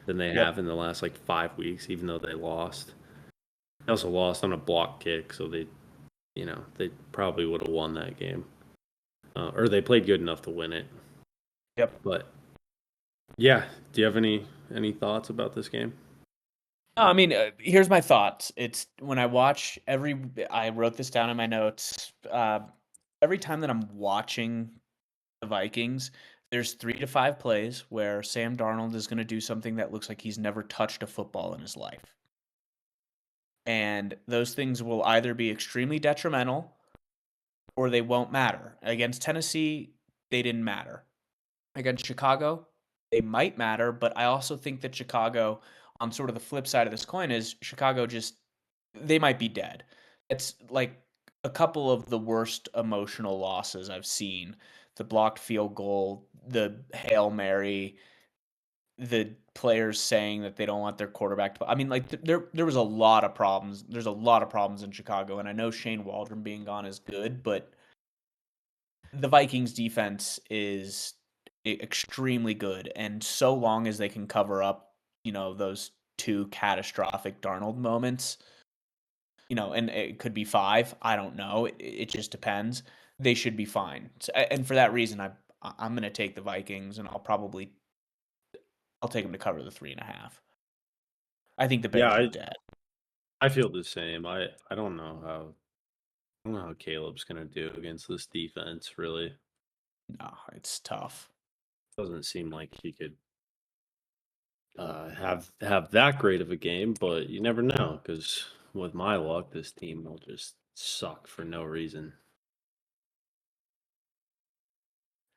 than they Yep. have in the last like 5 weeks, even though they lost. They also lost on a block kick, so they probably would have won that game, or they played good enough to win it. Yep. But yeah, do you have any thoughts about this game? I mean, here's my thoughts. It's when I watch I wrote this down in my notes. Every time that I'm watching the Vikings, there's 3 to 5 plays where Sam Darnold is going to do something that looks like he's never touched a football in his life. And those things will either be extremely detrimental or they won't matter. Against Tennessee, they didn't matter. Against Chicago, they might matter, but I also think that Chicago, on sort of the flip side of this coin, is Chicago just they might be dead. It's like a couple of the worst emotional losses I've seen. The blocked field goal, the Hail Mary, the players saying that they don't want their quarterback to I mean, like there was a lot of problems. There's a lot of problems in Chicago, and I know Shane Waldron being gone is good, but the Vikings defense is extremely good, and so long as they can cover up, those two catastrophic Darnold moments, and it could be five. I don't know. It just depends. They should be fine, and for that reason, I'm going to take the Vikings, and I'll take them to cover the 3.5. I think the Yeah, Bears are dead. I feel the same. I don't know how I don't know how Caleb's gonna do against this defense. Really, No, it's tough. doesn't seem like he could have that great of a game, but you never know because with my luck, this team will just suck for no reason.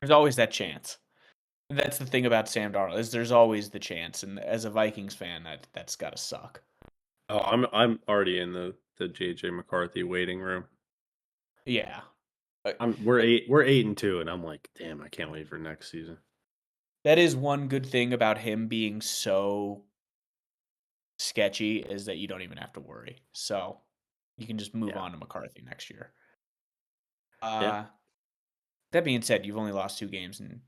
There's always that chance. That's the thing about Sam Darnold is there's always the chance, and as a Vikings fan, that's gotta suck. Oh, I'm already in the JJ McCarthy waiting room. Yeah. Uh, We're 8-2, and I'm like, damn, I can't wait for next season. that is one good thing about him being so sketchy is that you don't even have to worry. So, you can just move Yeah, on to McCarthy next year. yeah, Uh, that being said, you've only lost 2 games and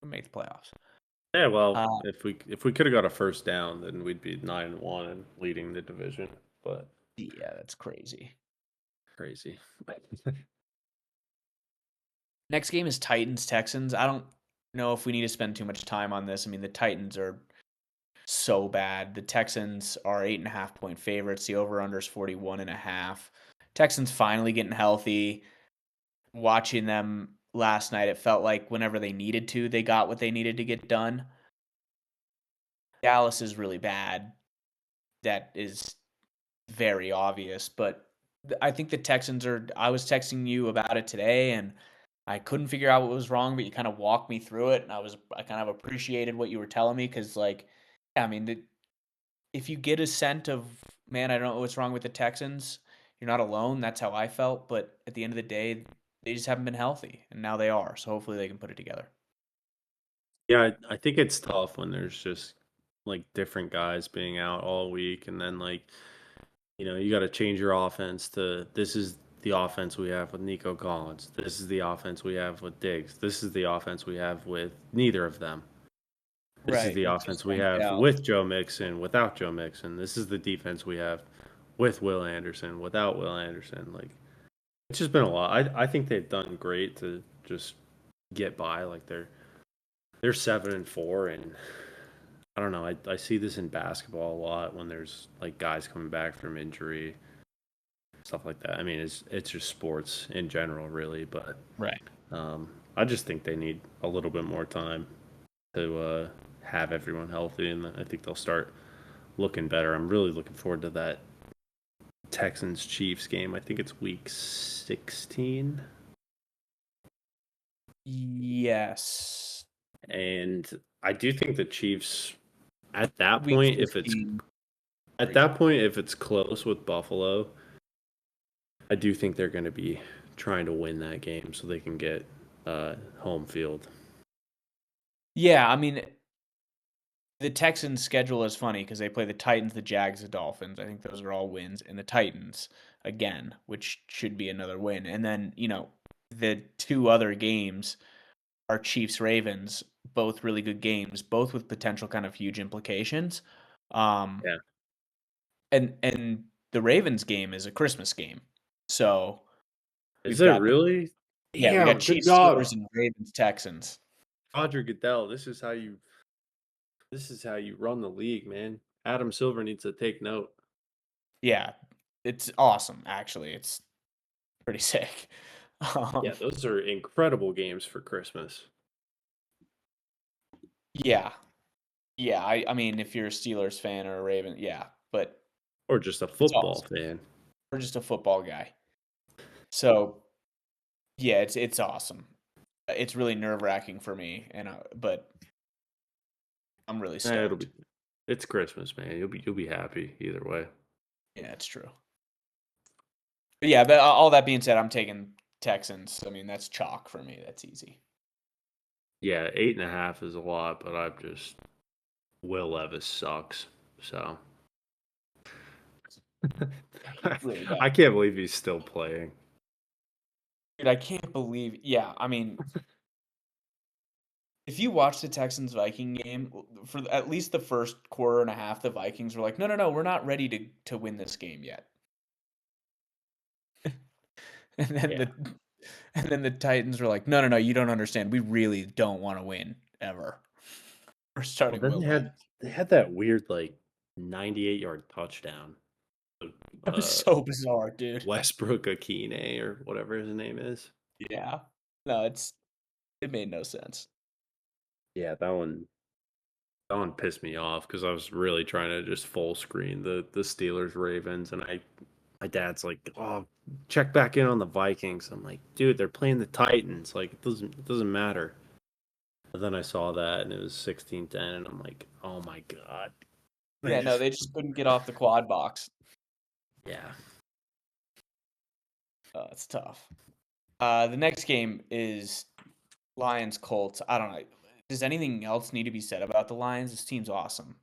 make the playoffs. yeah. Well, Uh, if we could have got a first down, then we'd be 9-1 and leading the division. But yeah, that's crazy. crazy. Next game is Titans Texans. I don't know if we need to spend too much time on this. I mean, the Titans are so bad. The Texans are 8.5 point favorites. The over under is 41.5. Texans finally getting healthy. Watching them last night, it felt like whenever they needed to, they got what they needed to get done. Dallas is really bad. That is very obvious, but I think the Texans are. I was texting you about it today, and I couldn't figure out what was wrong, but you kind of walked me through it, and I kind of appreciated what you were telling me because, like, yeah, I mean, if you get a scent of man, I don't know what's wrong with the Texans, you're not alone. That's how I felt, but at the end of the day, they just haven't been healthy, and now they are. So hopefully they can put it together. Yeah, I think it's tough when there's just like different guys being out all week, and then like you got to change your offense to this is the offense we have with Nico Collins. This is the offense we have with Diggs. This is the offense we have with neither of them. This is Right. the It just offense we won't have gel. with Joe Mixon, without Joe Mixon. This is the defense we have with Will Anderson, without Will Anderson. Like it's just been a lot. I think they've done great to just get by. Like they're 7-4, and I don't know. I see this in basketball a lot when there's like guys coming back from injury, stuff like that. I mean, it's just sports in general, really. But Right. I just think they need a little bit more time to have everyone healthy, and I think they'll start looking better. I'm really looking forward to that Texans Chiefs game. I think it's week 16, Yes. and I do think the Chiefs at that Week point, 15. if it's close with Buffalo, I do think they're going to be trying to win that game so they can get home field. Yeah, I mean, the Texans' schedule is funny because they play the Titans, the Jags, the Dolphins. I think those are all wins, and the Titans again, which should be another win. And then the 2 other games are Chiefs Ravens, both really good games, both with potential kind of huge implications. Um, Yeah. and the Ravens game is a Christmas game, so Is we've it got really? we got Damn, good Chiefs Steelers job. and Ravens Texans. Roger Goodell, this is how you run the league, man. Adam Silver needs to take note. Yeah, it's awesome. Actually, it's pretty sick. Um, Yeah, those are incredible games for Christmas. yeah, yeah. I mean, if you're a Steelers fan or a Raven, yeah, but Or just a it's football awesome. fan. We're just a football guy, so yeah, it's awesome. It's really nerve wracking for me, and but I'm really It'll be stoked. it's Christmas, man. You'll be happy either way. Yeah, it's true. But yeah, but all that being said, I'm taking Texans. I mean, that's chalk for me. That's easy. Yeah, 8.5 is a lot, but I'm just Will Levis sucks. So Really bad. I can't believe he's still playing. Dude, I can't believe. Yeah, I mean, if you watch the Texans Viking game for at least the first quarter and a half, the Vikings were like, "No, no, no, we're not ready to win this game yet." And then Yeah. the Titans were like, "No, no, no, you don't understand. We really don't want to win ever." We're Well, starting then Will they Levis. had they had that weird like 98-yard touchdown. That was Uh, so bizarre, dude. Westbrook Akine or whatever his name is. Yeah. No, it made no sense. Yeah, that one pissed me off because I was really trying to just full screen the Steelers Ravens, and my dad's like, "Oh, check back in on the Vikings." I'm like, "Dude, they're playing the Titans. Like it doesn't matter." But then I saw that and it was 16-10, and I'm like, oh my God. They Yeah, no, just, they just couldn't get off the quad box. yeah. It's tough. The next game is Lions Colts. I don't know. Does anything else need to be said about the Lions? This team's awesome.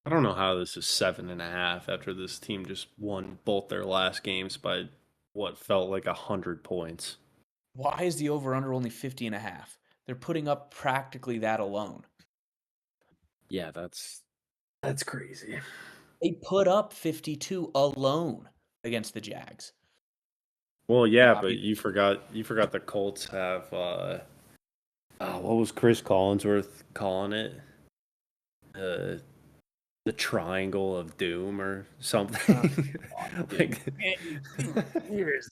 I don't know how this is 7.5 after this team just won both their last games by what felt like 100 points. Why is the over under only 50.5? They're putting up practically that alone. Yeah, that's crazy. They put up 52 alone against the Jags. Well, yeah, I but mean, you forgot the Colts have what was Chris Collinsworth calling it? Uh the triangle of doom or oh, something. God, dude. Like Here's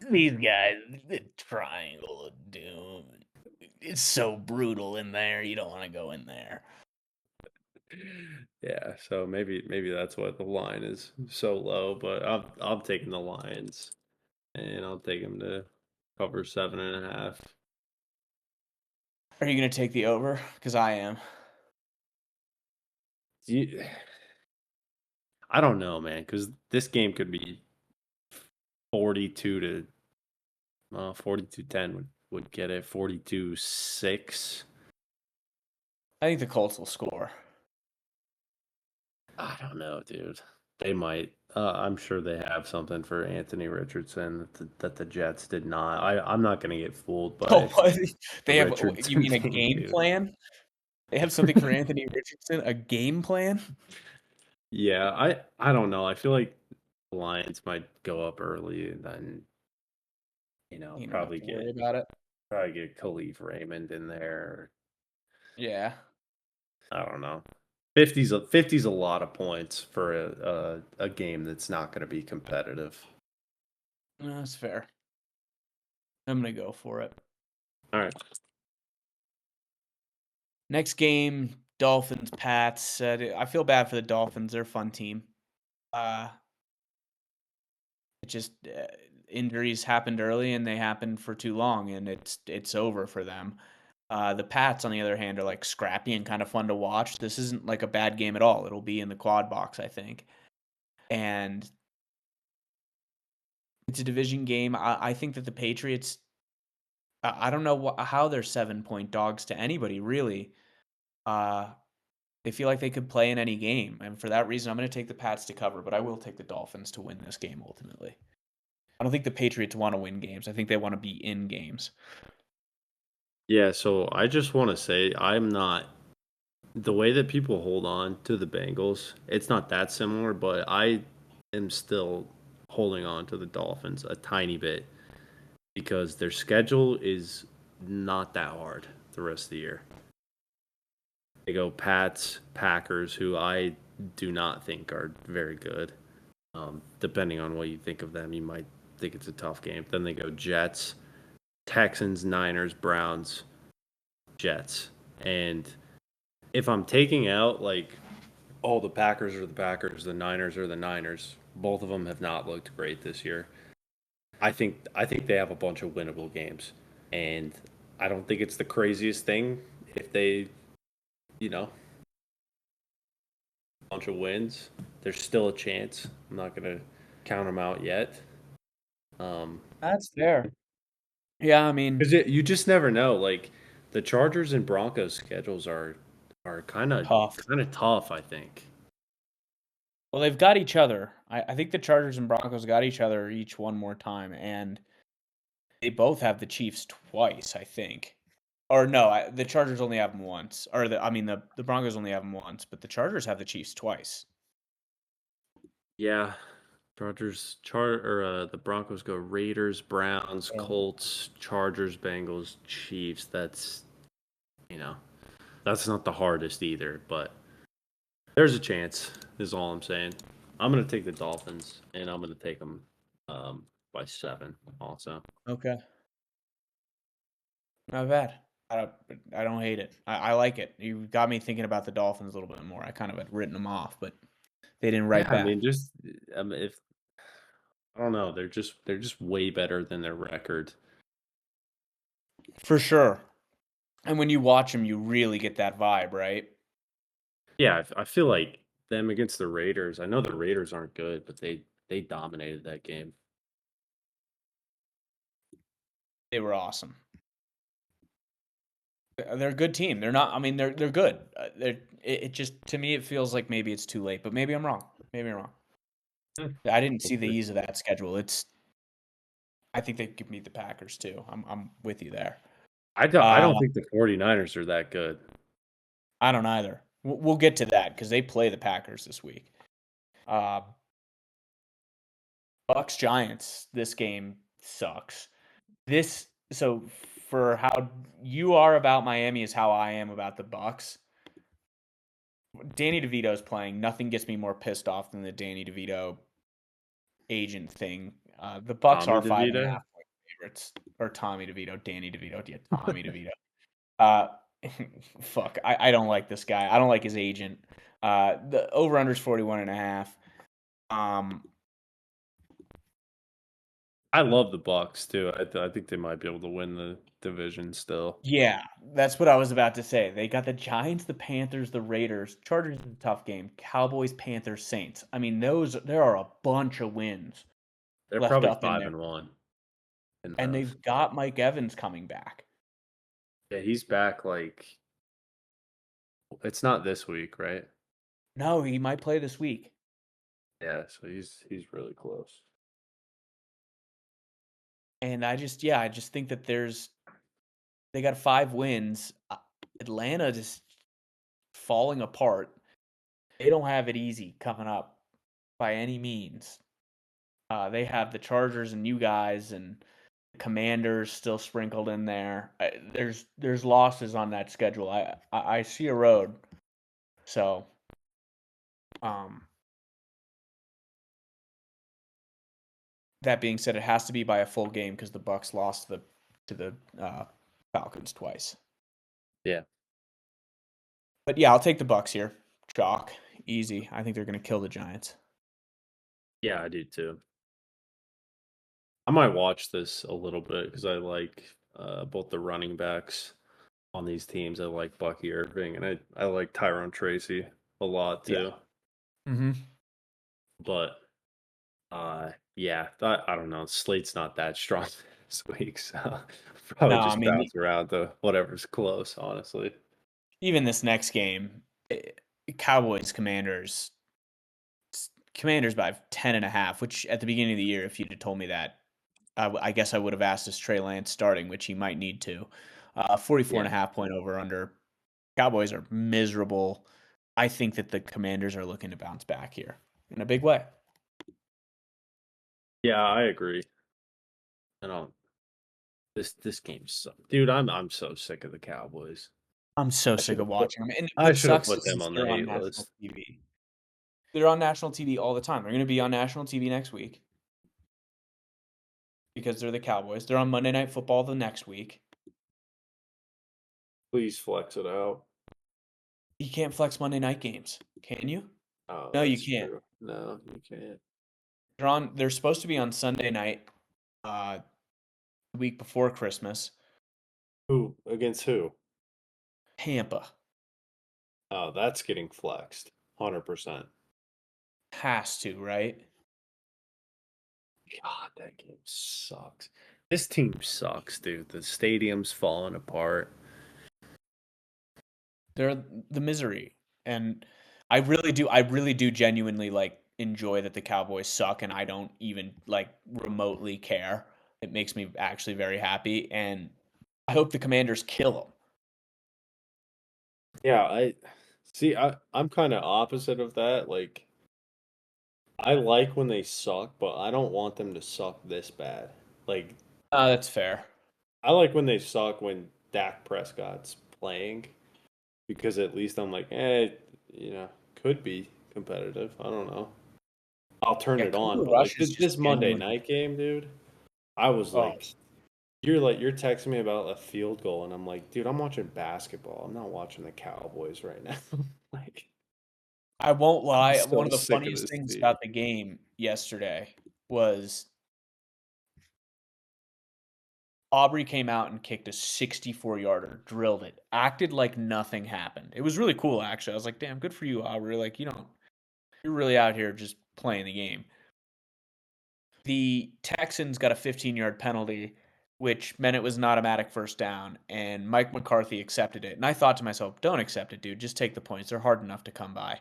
these guys, the triangle of doom. It's so brutal in there. You don't want to go in there. yeah, so maybe that's what the line is so low, but I'm taking the Lions and I'll take them to cover 7.5. Are you going to take the over? Because I am. You, I don't know, man, because this game could be 42 to 42-10 would get it 42-6. I think the Colts will score. I don't know, dude. They might. I'm sure they have something for Anthony Richardson that the Jets did not. I'm not going to get fooled Oh, by what? the They have, you Richardson mean a thing, game dude. plan? They have something for Anthony Richardson? A game plan? Yeah, I don't know. I feel like the Lions might go up early and then You don't have to worry about it. probably get Khalif Raymond in there. Yeah, I don't know. 50's a lot of points for a game that's not going to be competitive. that's fair. I'm going to go for it. All right. Next game, Dolphins, Pats. I feel bad for the Dolphins. They're a fun team. Uh, it just injuries happened early and they happened for too long, and it's over for them. The Pats, on the other hand, are like scrappy and kind of fun to watch. This isn't like a bad game at all. It'll be in the quad box, I think, and it's a division game. I think that the Patriots. I don't know how they're 7 point dogs to anybody really. Uh, they feel like they could play in any game, and for that reason, I'm going to take the Pats to cover. But I will take the Dolphins to win this game ultimately. I don't think the Patriots want to win games. I think they want to be in games. Yeah, so I just want to say I'm not the way that people hold on to the Bengals. It's not that similar, but I am still holding on to the Dolphins a tiny bit because their schedule is not that hard the rest of the year. They go Pats, Packers, who I do not think are very good. Depending on what you think of them, you might think it's a tough game. Then they go Jets, Texans, Niners, Browns, Jets. And if I'm taking out like, oh, the Packers are the Packers, the Niners are the Niners, both of them have not looked great this year. I think they have a bunch of winnable games, and I don't think it's the craziest thing if they, you know, bunch of wins. There's still a chance. I'm not gonna count them out yet. Um, That's fair. Yeah, I mean, because you just never know. Like the Chargers and Broncos schedules are kind of tough. kind of tough. I think. Well, they've got each other. I think the Chargers and Broncos got each other each one more time, and they both have the Chiefs twice, I think. Or no, the Chargers only have them once. Or the Broncos only have them once, but the Chargers have the Chiefs twice. Yeah, the Broncos go Raiders, Browns, Yeah. Colts, Chargers, Bengals, Chiefs. You know that's not the hardest either, but there's a chance. Is all I'm saying. I'm gonna take the Dolphins, and I'm gonna take them by 7. Also, Okay. Not bad. I don't hate it. I like it. You got me thinking about the Dolphins a little bit more. I kind of had written them off, but they didn't yeah. write I back. mean, just if I don't know, they're just way better than their record. For sure. And when you watch them, you really get that vibe, right? Yeah, I feel like them against the Raiders. I know the Raiders aren't good, but they dominated that game. They were awesome. They're a good team. They're not. I mean, they're good. It just to me it feels like maybe it's too late, but maybe I'm wrong. Maybe I'm wrong. Hmm. I didn't see the Hopefully. ease of that schedule. I think they could meet the Packers too. I'm with you there. I Uh, don't think the 49ers are that good. I don't either. We'll get to that because they play the Packers this week. Uh, Bucks Giants. This game sucks. This so for how you are about Miami is how I am about the Bucks. Danny DeVito's playing. Nothing gets me more pissed off than the Danny DeVito agent thing. The Bucks Tommy are 5.5 DeVito? point favorites. Or Tommy DeVito, Danny DeVito, yeah, Tommy DeVito. Uh, fuck, I don't like this guy. I don't like his agent. The over under is 41.5. Um, I love the Bucks too. I think they might be able to win the division still. yeah, that's what I was about to say. They got the Giants, the Panthers, the Raiders. Chargers is a tough game. Cowboys, Panthers, Saints. I mean, there are a bunch of wins They're left probably up in five there. and one in And those. they've got Mike Evans coming back. Yeah, he's back. Like it's not this week, right? No, he might play this week. Yeah, so he's really close. And I just think that they got 5 wins. Atlanta just falling apart. They don't have it easy coming up by any means. They have the Chargers and you guys and the Commanders still sprinkled in there. There's losses on that schedule. I see a road. So, um, that being said, it has to be by a full game because the Bucks lost to the Falcons twice. Yeah. But yeah, I'll take the Bucks here. Chalk, easy. I think they're going to kill the Giants. Yeah, I do too. I might watch this a little bit because I like both the running backs on these teams. I like Bucky Irving and I like Tyrone Tracy a lot Yeah. too. Mm-hmm. But yeah, I don't know. Slate's not that strong this week, so No, probably I just mean bounce around to whatever's close, honestly. even this next game, Cowboys Commanders. Commanders by 10.5. Which at the beginning of the year, if you'd have told me that, I guess I would have asked is Trey Lance starting, which he might need to. 44 and Yeah. a half point over under. Cowboys are miserable. I think that the Commanders are looking to bounce back here in a big way. Yeah, I agree. I don't this game sucks. Dude, I'm so sick of the Cowboys. I'm so I should sick of have put watching them. And I what should have sucks put them is on the they're on hate national list. TV. They're on national TV all the time. They're going to be on national TV next week because they're the Cowboys. They're on Monday Night Football the next week. Please flex it out. You can't flex Monday night games, can you? Oh, No, you that's can't. true. No, you can't. They're supposed to be on Sunday night, uh, the week before Christmas. Who against who? Tampa Oh, that's getting flexed. 100%. has to, right? God, that game sucks. This team sucks, dude. The stadium's falling apart. They're the misery, and I really do genuinely like enjoy that the Cowboys suck, and I don't even like remotely care. It makes me actually very happy, and I hope the Commanders kill them. Yeah, I see. I'm kind of opposite of that. Like, I like when they suck, but I don't want them to suck this bad. Like, That's fair. I like when they suck when Dak Prescott's playing because at least I'm like, could be competitive. I don't know. I'll turn Yeah, it on, Cooper but like Rush is just this Monday genuinely. night game, dude, I was Oh, you're texting me about a field goal, and I'm like, dude, I'm watching basketball. I'm not watching the Cowboys right now. Like, I won't I'm lie. so One of the sick of funniest this things team. about the game yesterday was Aubrey came out and kicked a 64-yarder, drilled it, acted like nothing happened. It was really cool, actually. I was like, damn, good for you, Aubrey. Like, you're really out here just playing the game. The Texans got a 15-yard penalty, which meant it was an automatic first down, and Mike McCarthy accepted it. And I thought to myself, don't accept it, dude. Just take the points. They're hard enough to come by.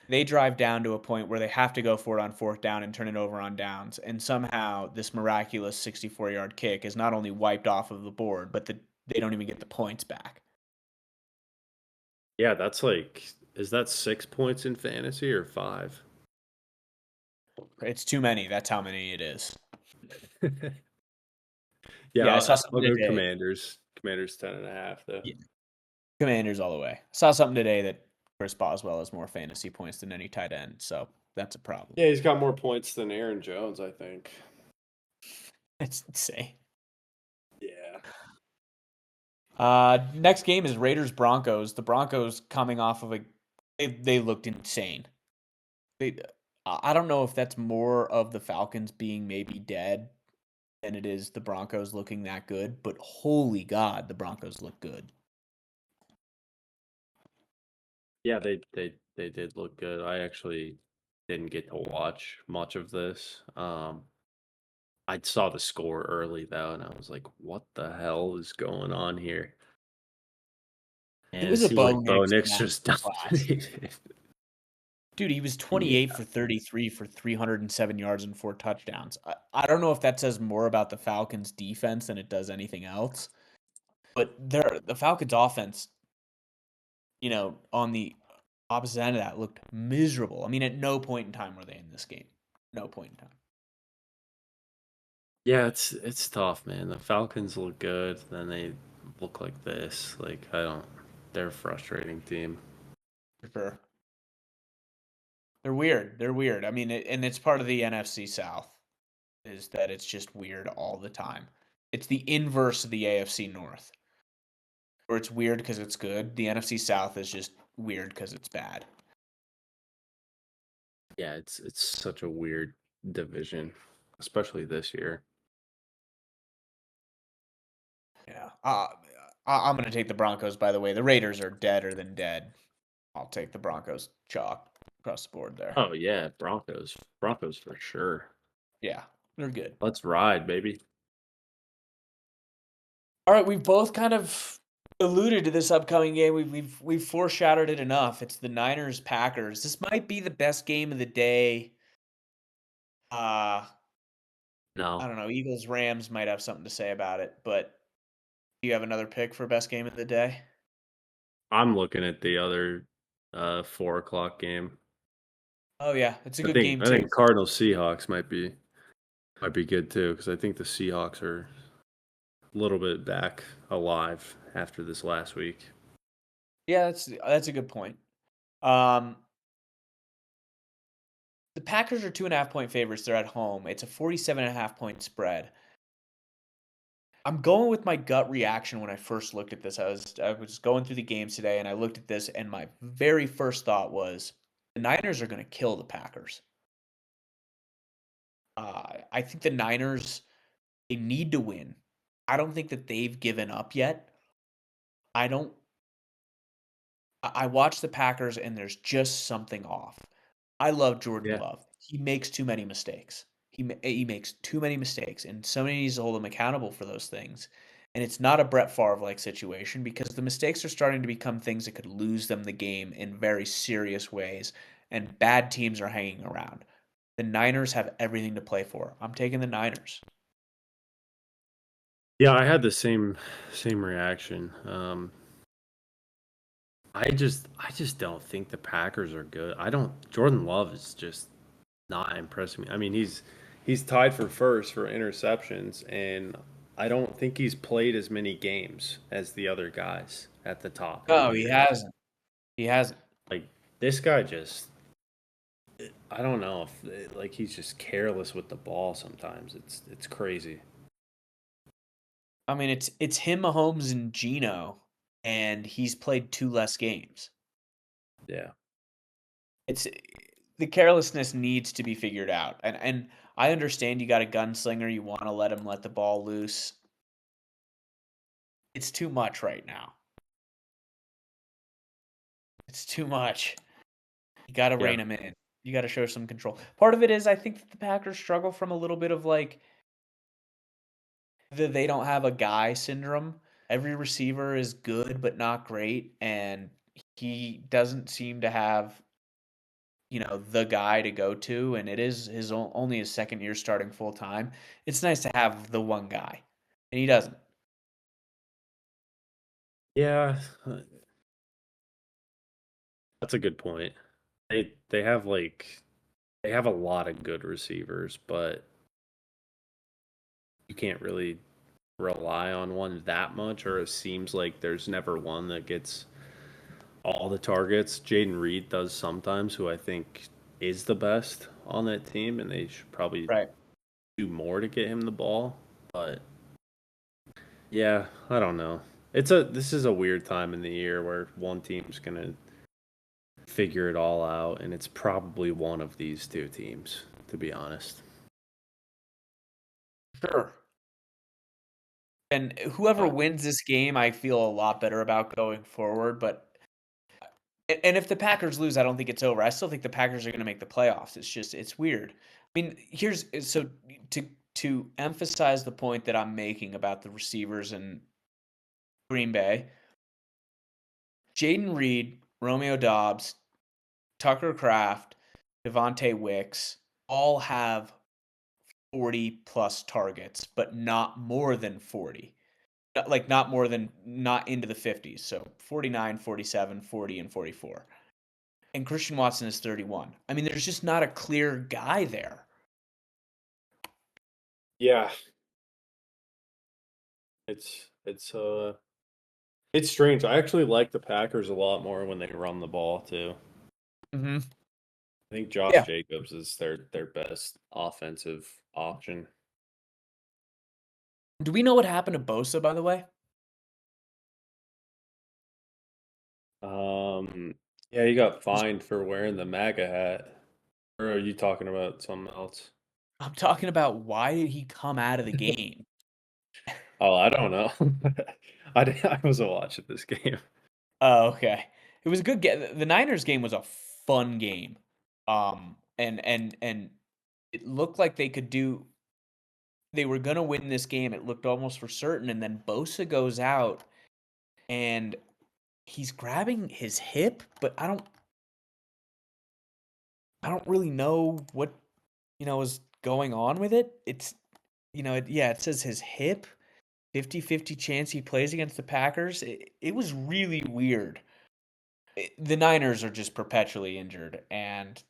They drive down to a point where they have to go for it on fourth down and turn it over on downs. And somehow this miraculous 64-yard kick is not only wiped off of the board, but they don't even get the points back. Yeah, that's like, is that 6 points in fantasy or five? It's too many. That's how many it is. Yeah, Yeah, I saw I'll something go today. Commanders. Commanders 10.5 though. Yeah, Commanders all the way. Saw something today that Chris Boswell has more fantasy points than any tight end, so that's a problem. Yeah, he's got more points than Aaron Jones, I think. It's insane. Yeah. Next game is Raiders Broncos. The Broncos coming off of they looked insane. They I don't know if that's more of the Falcons being maybe dead than it is the Broncos looking that good, but holy God, the Broncos look good. Yeah, they did look good. I actually didn't get to watch much of this. I saw the score early though, and I was like, "What the hell is going on here?" It And it was a seemed like Bo Bo Nix Nix just masterclass. dominated. Dude, he was Yeah, 28 for 33 for 307 yards and 4 touchdowns. I don't know if that says more about the Falcons defense than it does anything else, but the Falcons offense, on the opposite end of that looked miserable. I mean, at no point in time were they in this game. No point in time. yeah, it's tough, man. The Falcons look good, then they look like this. Like I don't, they're a frustrating team. For sure. They're weird. They're weird. I mean, and it's part of the NFC South is that it's just weird all the time. It's the inverse of the AFC North, where it's weird because it's good. The NFC South is just weird because it's bad. Yeah, it's such a weird division, especially this year. Yeah. I'm going to take the Broncos, by the way. The Raiders are deader than dead. I'll take the Broncos chalk across the board there. Oh yeah, Broncos for sure. Yeah, they're good. Let's ride, baby. All right, we've both kind of alluded to this upcoming game. We've foreshadowed it enough. It's the Niners Packers. This might be the best game of the day. Uh, I No, don't know. Eagles Rams might have something to say about it, but do you have another pick for best game of the day? I'm looking at the other 4 o'clock game. Oh yeah, it's a I good think game I too. think Cardinals Seahawks might be good too because I think the Seahawks are a little bit back alive after this last week. Yeah, that's a good point. Um, the Packers are 2.5 point favorites. They're at home. It's a 47.5 point spread. I'm going with my gut reaction when I first looked at this. I was going through the games today and I looked at this and my very first thought was the Niners are going to kill the Packers. I think the Niners they need to win. I don't think that they've given up yet. I don't. I watch the Packers and there's just something off. I love Jordan Yeah. Love. He makes too many mistakes. He makes too many mistakes, and somebody needs to hold him accountable for those things. And it's not a Brett Favre like situation because the mistakes are starting to become things that could lose them the game in very serious ways, and bad teams are hanging around. The Niners have everything to play for. I'm taking the Niners. Yeah, I had the same reaction. I just don't think the Packers are good. I don't Jordan Love is just not impressing me. I mean, he's tied for first for interceptions, and I don't think he's played as many games as the other guys at the top of the Oh, he tier. hasn't. He hasn't. Like this guy just I don't know if like he's just careless with the ball sometimes. It's crazy. I mean, it's him, Mahomes, and Geno, and he's played two less games. Yeah. It's the carelessness needs to be figured out. And I understand you got a gunslinger, you want to let him let the ball loose. It's too much right now. It's too much. You got to Yeah. rein them in. You got to show some control. Part of it is I think that the Packers struggle from a little bit of like they don't have a guy syndrome. Every receiver is good but not great, and he doesn't seem to have the guy to go to, and it is only his second year starting full time. It's nice to have the one guy, and he doesn't. Yeah, that's a good point. They have they have a lot of good receivers, but you can't really rely on one that much, or it seems like there's never one that gets all the targets. Jaden Reed does sometimes, who I think is the best on that team, and they should probably Right. do more to get him the ball. But yeah, I don't know. This is a weird time in the year where one team's gonna figure it all out, and it's probably one of these two teams, to be honest. Sure. And whoever But wins this game, I feel a lot better about going forward. But and if the Packers lose, I don't think it's over. I still think the Packers are going to make the playoffs. It's weird. I mean, here's so to emphasize the point that I'm making about the receivers in Green Bay. Jaden Reed, Romeo Dobbs, Tucker Kraft, Devontae Wicks all have 40 plus targets, but not more than 40. Like not into the 50s. So 49, 47, 40, and 44. And Christian Watson is 31. I mean, there's just not a clear guy there. yeah, it's strange. I actually like the Packers a lot more when they run the ball too. Hmm. I think Josh Yeah. Jacobs is their best offensive option. Do we know what happened to Bosa, by the way? Um, yeah, he got fined for wearing the MAGA hat. Or are you talking about something else? I'm talking about why did he come out of the game? Oh, I don't know. I wasn't watching this game. Oh, okay. It was a good game. The Niners game was a fun game. And it looked like they were gonna win this game. It looked almost for certain, and then Bosa goes out and he's grabbing his hip, but I don't really know what is going on with it. It's it says his hip, 50-50 chance he plays against the Packers. It was really weird. The Niners are just perpetually injured, and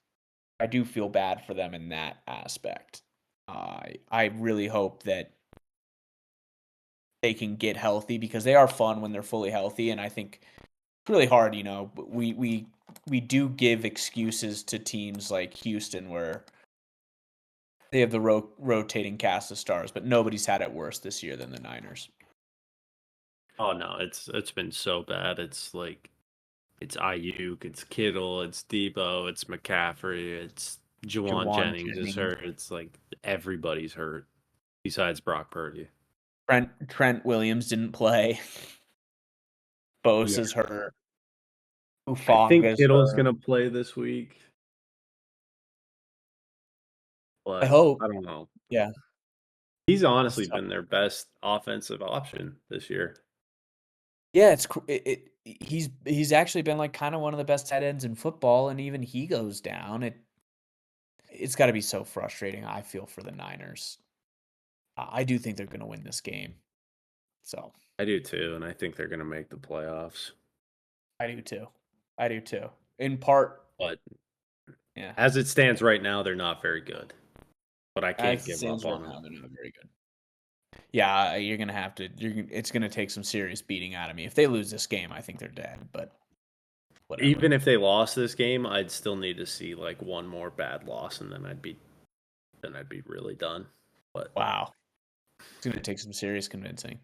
I do feel bad for them in that aspect. I really hope that they can get healthy because they are fun when they're fully healthy, and I think it's really hard. We do give excuses to teams like Houston where they have the rotating cast of stars, but nobody's had it worse this year than the Niners. Oh no, it's been so bad. It's like it's Ayuk, it's Kittle, it's Debo, it's McCaffrey, it's Juwan Jawan Jennings is Jennings, hurt. It's like everybody's hurt besides Brock Purdy. Trent Williams didn't play. Yeah. Bosa's hurt. I think Ufaga's Kittle's hurt. gonna play this week, I but hope. I don't know. Yeah, He's it's honestly tough. been their best offensive option this year. Yeah, he's actually been like kind of one of the best tight ends in football, and even he goes down. It's got to be so frustrating. I feel for the Niners. I do think they're going to win this game. So I do too, and I think they're gonna make the playoffs. I do too. I do too. In part, But yeah. as it stands right now, they're not very good. But I can't As it give up stands right on them. now, they're not very good. Yeah, you're gonna have to. It's gonna take some serious beating out of me. If they lose this game, I think they're dead. But whatever. Even if they lost this game, I'd still need to see like one more bad loss, and then I'd be really done. But Wow, it's gonna take some serious convincing.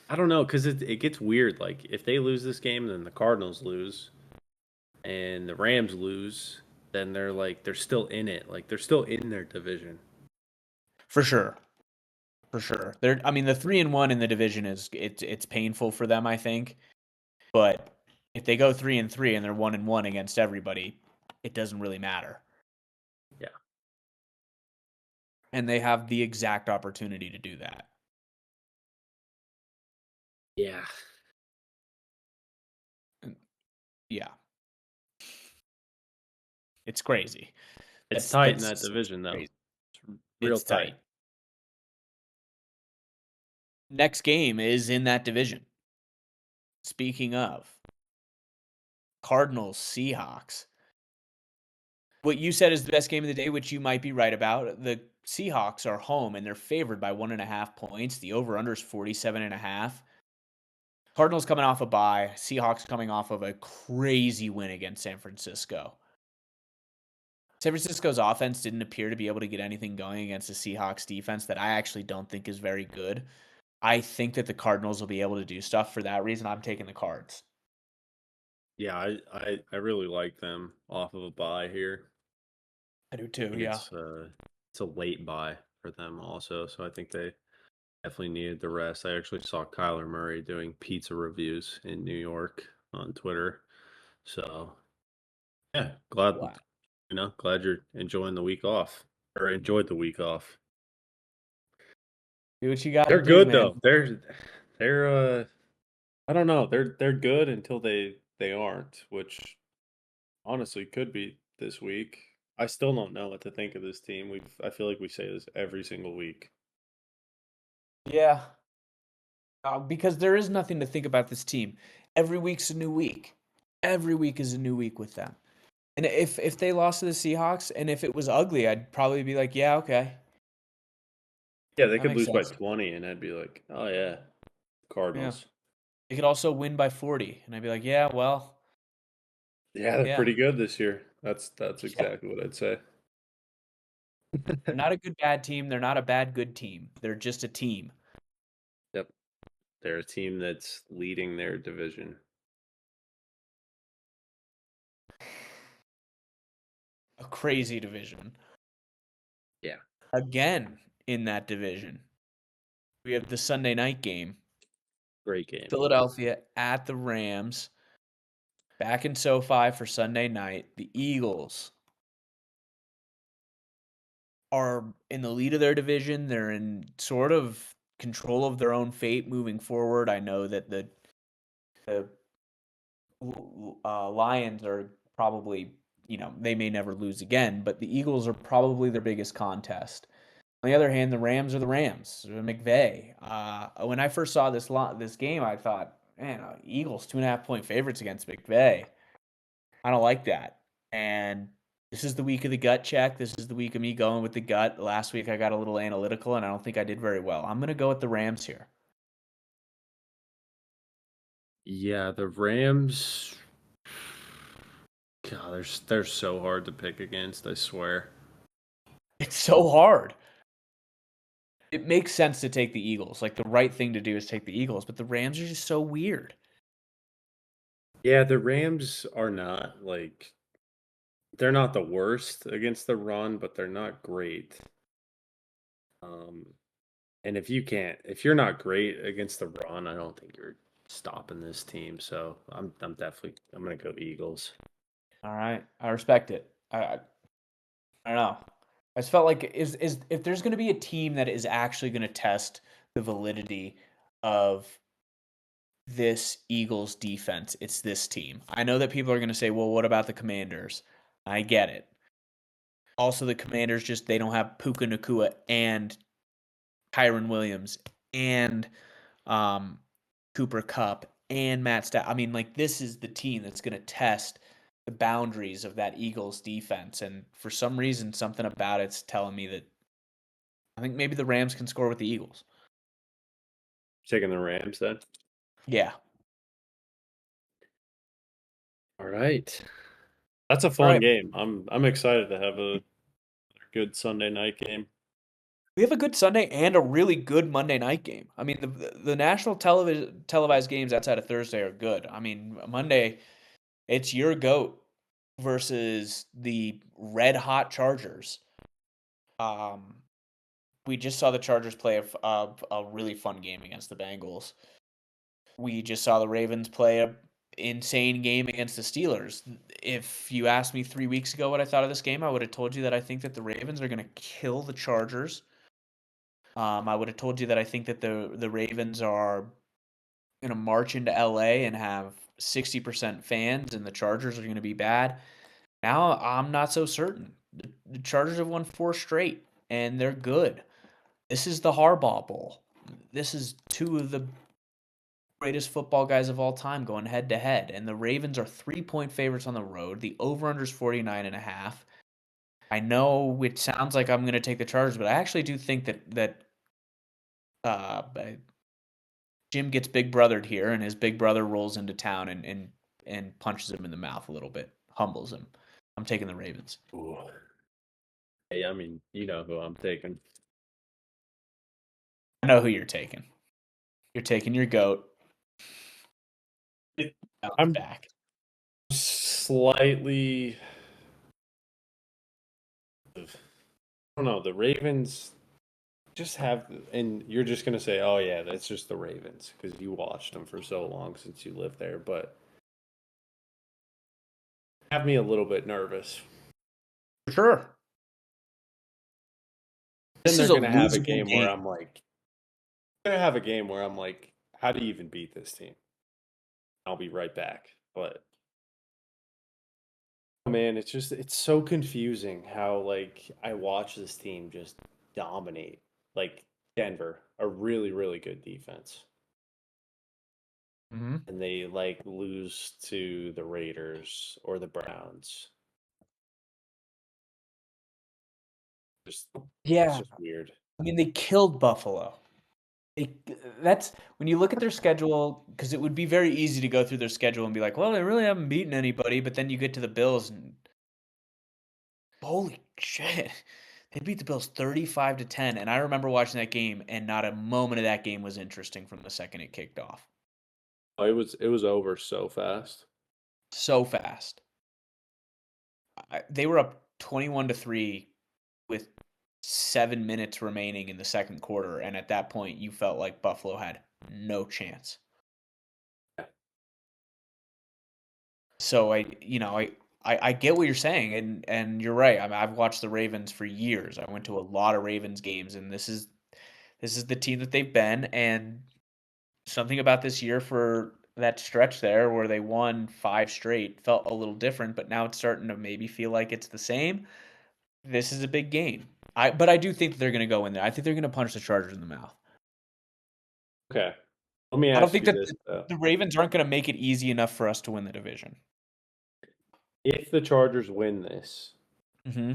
I don't know because it gets weird. Like if they lose this game, then the Cardinals lose, and the Rams lose, then they're still in it. Like they're still in their division. For sure. for sure. I mean, the 3-1 in the division it's painful for them, I think. But if they go 3-3 and they're 1-1 against everybody, it doesn't really matter. Yeah. And they have the exact opportunity to do that. Yeah. Yeah. It's crazy. It's That's tight in that's that just division, though. crazy. It's real It's tight. tight. Next game is in that division. Speaking of Cardinals, Seahawks. What you said is the best game of the day, which you might be right about. The Seahawks are home and they're favored by 1.5 points. The over-under is 47.5. Cardinals coming off a bye. Seahawks coming off of a crazy win against San Francisco. San Francisco's offense didn't appear to be able to get anything going against the Seahawks defense that I actually don't think is very good. I think that the Cardinals will be able to do stuff. For that reason, I'm taking the Cards. Yeah, I really like them off of a bye here. I do I too, think yeah. it's a late bye for them also, so I think they definitely needed the rest. I actually saw Kyler Murray doing pizza reviews in New York on Twitter. So yeah, Wow. glad you're enjoying the week off or enjoyed the week off. Do what you got to They're do, good man. though. They're I don't know. They're good until they aren't, which honestly could be this week. I still don't know what to think of this team. I feel like we say this every single week. Yeah, because there is nothing to think about this team. Every week's a new week. Every week is a new week with them. And if they lost to the Seahawks and if it was ugly, I'd probably be like, yeah, okay, Yeah, they that could makes lose by sense. 20 and I'd be like, "Oh yeah, Yeah. Cardinals." They could also win by 40, and I'd be like, yeah, well, Yeah, they're yeah, pretty good this year. That's yeah. exactly what I'd say. They're not a good bad team. They're not a bad good team. They're just a team. Yep. They're a team that's leading their division. A crazy division. Yeah. Again, in that division, we have the Sunday night game. Great game. Philadelphia at the Rams. Back in SoFi for Sunday night. The Eagles are in the lead of their division. They're in sort of control of their own fate moving forward. I know that the Lions are probably, they may never lose again, but the Eagles are probably their biggest contest. On the other hand, the Rams are the Rams. McVay. When I first saw this game, I thought, man, Eagles 2.5 point favorites against McVay. I don't like that. And this is the week of the gut check. This is the week of me going with the gut. Last week I got a little analytical, and I don't think I did very well. I'm going to go with the Rams here. Yeah, the Rams. God, they're so hard to pick against, I swear. It's so hard. It makes sense to take the Eagles. Like the right thing to do is take the Eagles, but the Rams are just so weird. Yeah, the Rams are not like they're not the worst against the run, but they're not great. Um, and if you're not great against the run, I don't think you're stopping this team. So I'm gonna go Eagles. All right, I respect it. I don't know. I just felt like is if there's going to be a team that is actually going to test the validity of this Eagles defense, it's this team. I know that people are going to say, "Well, what about the Commanders?" I get it. Also, the Commanders they don't have Puka Nakua and Kyron Williams and um, Cooper Cup and Matt Stafford. I mean, like this is the team that's going to test the boundaries of that Eagles defense, and for some reason, something about it's telling me that I think maybe the Rams can score with the Eagles. Taking the Rams then. Yeah. All right. That's a All fun right. game. I'm excited to have a good Sunday night game. We have a good Sunday and a really good Monday night game. I mean, the national televised games outside of Thursday are good. I mean, Monday, it's your goat versus the red hot Chargers. Um, We just saw the Chargers play a really fun game against the Bengals. We just saw the Ravens play a insane game against the Steelers. If you asked me 3 weeks ago what I thought of this game, I would have told you that I think that the Ravens are going to kill the Chargers. I would have told you that I think that the Ravens are going to march into LA and have 60% fans, and the Chargers are going to be bad. Now I'm not so certain. The Chargers have won 4 straight, and they're good. This is the Harbaugh Bowl. This is two of the greatest football guys of all time going head to head, and the Ravens are 3-point favorites on the road. The over-under is 49.5. I know it sounds like I'm going to take the Chargers, but I actually do think that uh, Jim gets big brothered here, and his big brother rolls into town and punches him in the mouth a little bit, humbles him. I'm taking the Ravens. Ooh. Hey, I mean, you know who I'm taking. I know who you're taking. You're taking your goat. Bounce I'm back. slightly. I don't know. The Ravens just have, and you're just gonna say, "Oh yeah, that's just the Ravens," because you watched them for so long since you lived there. But have me a little bit nervous. For sure. Then This they're is a gonna have a losable game where game. I'm like, gonna have a game where I'm like, how do you even beat this team? I'll be right back. But oh, man, it's so confusing how like I watch this team just dominate. Like Denver, a really, really good defense. Mm-hmm. And they like lose to the Raiders or the Browns. Just it's Yeah. just weird. I mean, they killed Buffalo. They, that's when you look at their schedule, because it would be very easy to go through their schedule and be like, well, they really haven't beaten anybody. But then you get to the Bills and holy shit, they beat the Bills 35-10. And I remember watching that game, and not a moment of that game was interesting from the second it kicked off. Oh, it was over so fast. So fast. They were up 21-3 with 7 minutes remaining in the second quarter, and at that point, you felt like Buffalo had no chance. So I get what you're saying, and you're right. I mean, I've watched the Ravens for years. I went to a lot of Ravens games, and this is the team that they've been, and something about this year for that stretch there where they won 5 straight felt a little different, but now it's starting to maybe feel like it's the same. This is a big game. But I do think that they're going to go in there. I think they're going to punch the Chargers in the mouth. Okay. Let me I don't ask think you that this though. the Ravens aren't going to make it easy enough for us to win the division. If the Chargers win this, Hmm.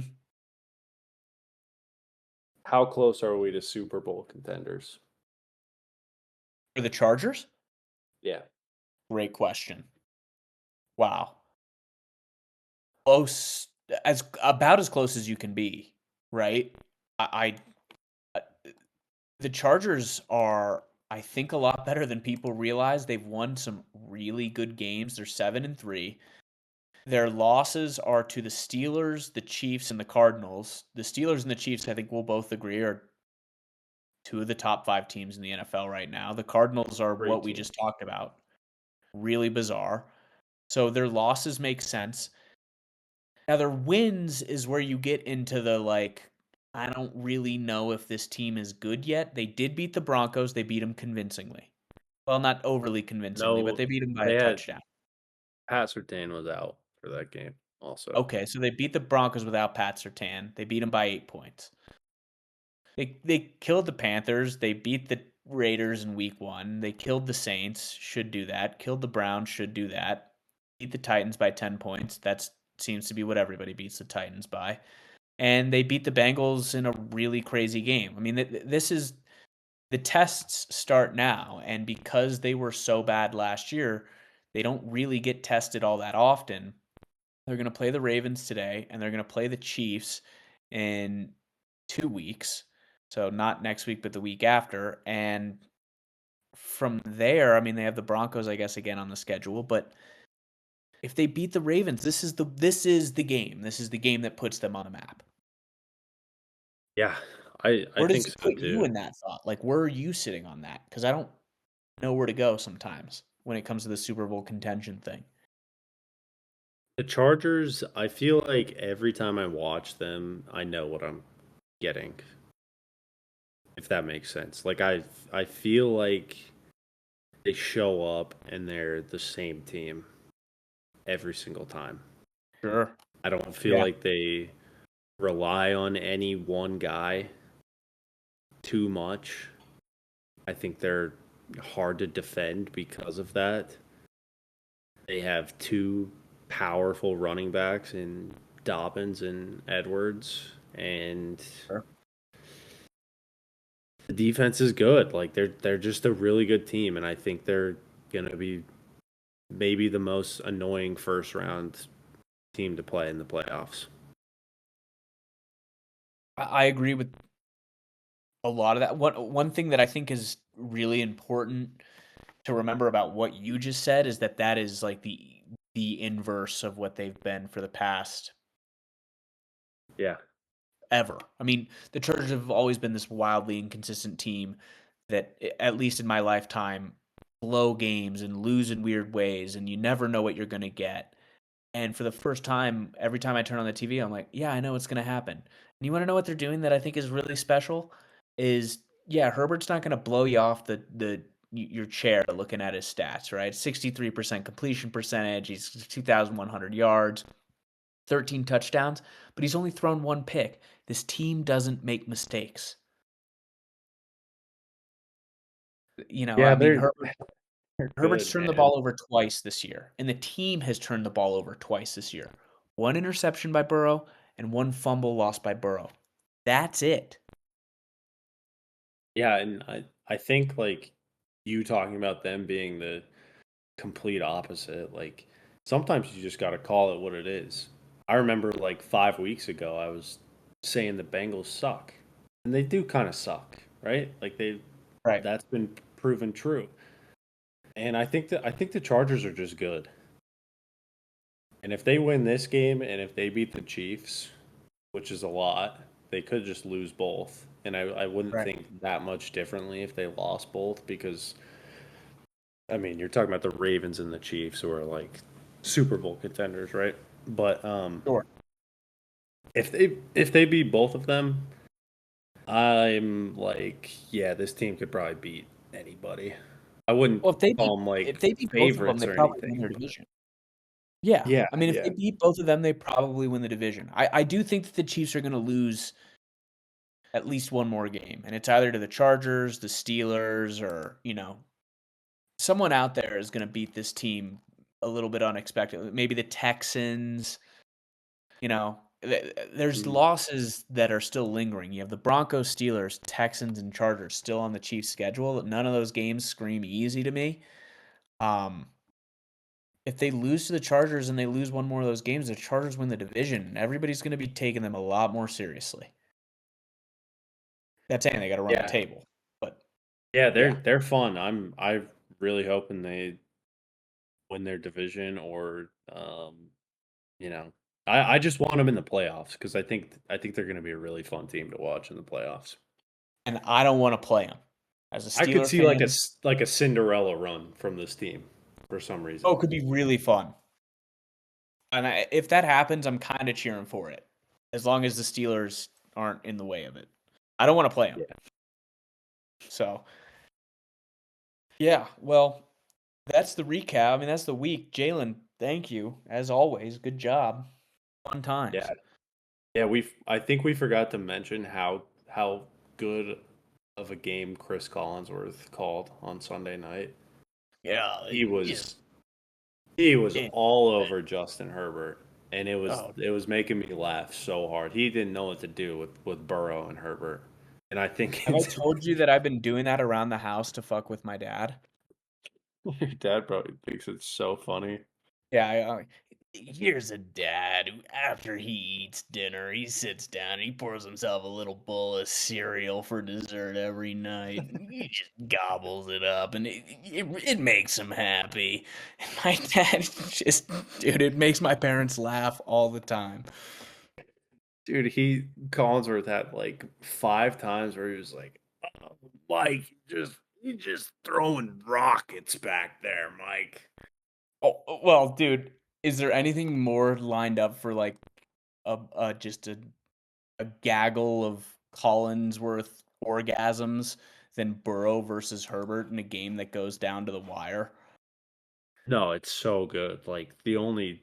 how close are we to Super Bowl contenders? For the Chargers? Yeah. Great question. Wow. Close, as about as close as you can be, right? I the Chargers are, I think, a lot better than people realize. They've won some really good games. They're 7-3. Their losses are to the Steelers, the Chiefs, and the Cardinals. The Steelers and the Chiefs, I think we'll both agree, are two of the top 5 teams in the NFL right now. The Cardinals are Great what we team. just talked about. Really bizarre. So their losses make sense. Now their wins is where you get into the like, I don't really know if this team is good yet. They did beat the Broncos. They beat them convincingly. Well, not overly convincingly, but No, they beat them by a they had touchdown. Pat Surtain was out for that game also. Okay, so they beat the Broncos without Pat Surtain. They beat them by 8 points. They killed the Panthers. They beat the Raiders in week 1. They killed the Saints. Should do that. Killed the Browns. Should do that. Beat the Titans by 10 points. That seems to be what everybody beats the Titans by. And they beat the Bengals in a really crazy game. I mean, this is the tests start now, and because they were so bad last year, they don't really get tested all that often. They're going to play the Ravens today, and they're going to play the Chiefs in 2 weeks. So not next week, but the week after. And from there, I mean, they have the Broncos, I guess, again on the schedule. But if they beat the Ravens, this is the game. This is the game that puts them on the map. Yeah. I Where does think it so put you too. in that thought? Like, where are you sitting on that? Because I don't know where to go sometimes when it comes to the Super Bowl contention thing. The Chargers, I feel like every time I watch them, I know what I'm getting, if that makes sense. Like I feel like they show up and they're the same team every single time. Sure. I don't feel Yeah. like they rely on any one guy too much. I think they're hard to defend because of that. They have two powerful running backs in Dobbins and Edwards, and Sure. the defense is good. Like they're just a really good team, and I think they're gonna be maybe the most annoying first round team to play in the playoffs. I agree with a lot of that. One thing that I think is really important to remember about what you just said is that that is like the inverse of what they've been for the past Yeah. ever. I mean, the Chargers have always been this wildly inconsistent team that, at least in my lifetime, blow games and lose in weird ways, and you never know what you're going to get. And for the first time, every time I turn on the TV, I'm like, yeah, I know what's going to happen. And you want to know what they're doing that I think is really special? Is yeah, Herbert's not going to blow you off the your chair looking at his stats, right? 63% completion percentage. He's 2,100 yards, 13 touchdowns, but he's only thrown one pick. This team doesn't make mistakes. I Yeah, mean, they're Herbert's good, turned the man. ball over twice this year, and the team has turned the ball over twice this year. One interception by Burrow and one fumble lost by Burrow. That's it. Yeah, and I think like you talking about them being the complete opposite, like sometimes you just got to call it what it is. I remember like 5 weeks ago, I was saying the Bengals suck, and they do kind of suck, right? Like Right. that's been proven true. And I think the Chargers are just good. And if they win this game and if they beat the Chiefs, which is a lot, they could just lose both. And I wouldn't Right. think that much differently if they lost both because I mean you're talking about the Ravens and the Chiefs who are like Super Bowl contenders, right? But Sure. if they beat both of them, I'm like, yeah, this team could probably beat anybody. I wouldn't Well, call them if like they beat both of them, favorites they or probably win anything, their but division. Yeah. yeah, I mean, if they yeah. beat both of them, they probably win the division. I do think that the Chiefs are going to lose at least one more game, and it's either to the Chargers, the Steelers, or, someone out there is going to beat this team a little bit unexpected. Maybe the Texans. There's Mm. losses that are still lingering. You have the Broncos, Steelers, Texans, and Chargers still on the Chiefs' schedule. None of those games scream easy to me. Um, if they lose to the Chargers and they lose one more of those games, the Chargers win the division, and everybody's going to be taking them a lot more seriously. That's saying they got to run the Yeah. table, but Yeah, yeah. they're fun. I'm really hoping they win their division or you know, I just want them in the playoffs because I think they're going to be a really fun team to watch in the playoffs. And I don't want to play them as a I could Steeler see like fan. like a Cinderella run from this team for some Oh, reason. it could be really fun. And if that happens, I'm kind of cheering for it, as long as the Steelers aren't in the way of it. I don't want to play them. Yeah. So, yeah, well, that's the recap. I mean, that's the week. Jalen, thank you. As always, good job. Fun times. Yeah. Yeah, I think we forgot to mention how good of a game Chris Collinsworth called on Sunday night. Yeah, He just was He was in. all over Justin Herbert, and Oh, it was making me laugh so hard. He didn't know what to do with Burrow and Herbert, and I think have I told you that I've been doing that around the house to fuck with my dad? your dad probably thinks it's so funny. Yeah, here's a dad who, after he eats dinner, he sits down and he pours himself a little bowl of cereal for dessert every night. And he just gobbles it up, and it makes him happy. And my dad just, dude, it makes my parents laugh all the time. Dude, he Collinsworth had like 5 times where he was like, "Oh, Mike, you just throwing rockets back there, Mike." Well, dude, is there anything more lined up for like just a gaggle of Collinsworth orgasms than Burrow versus Herbert in a game that goes down to the wire? No, it's so good. Like the only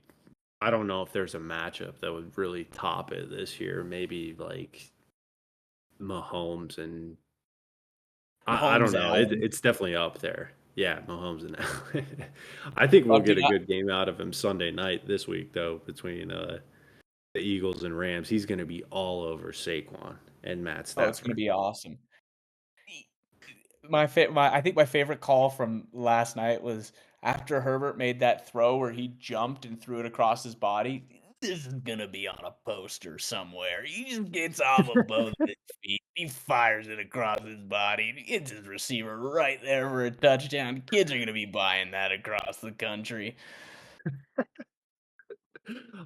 I don't know if there's a matchup that would really top it this year. Maybe like Mahomes and I don't Mahomes know. Allen. It's definitely up there. Yeah, Mahomes and Allen. I think we'll Dude, get a good game out of him Sunday night this week though between the Eagles and Rams. He's going to be all over Saquon and Matt oh, it's gonna Stafford. be awesome. I think my favorite call from last night was after Herbert made that throw where he jumped and threw it across his body. This is gonna be on a poster somewhere. He just gets off of both his feet. He fires it across his body. It's his receiver right there for a touchdown. Kids are gonna be buying that across the country.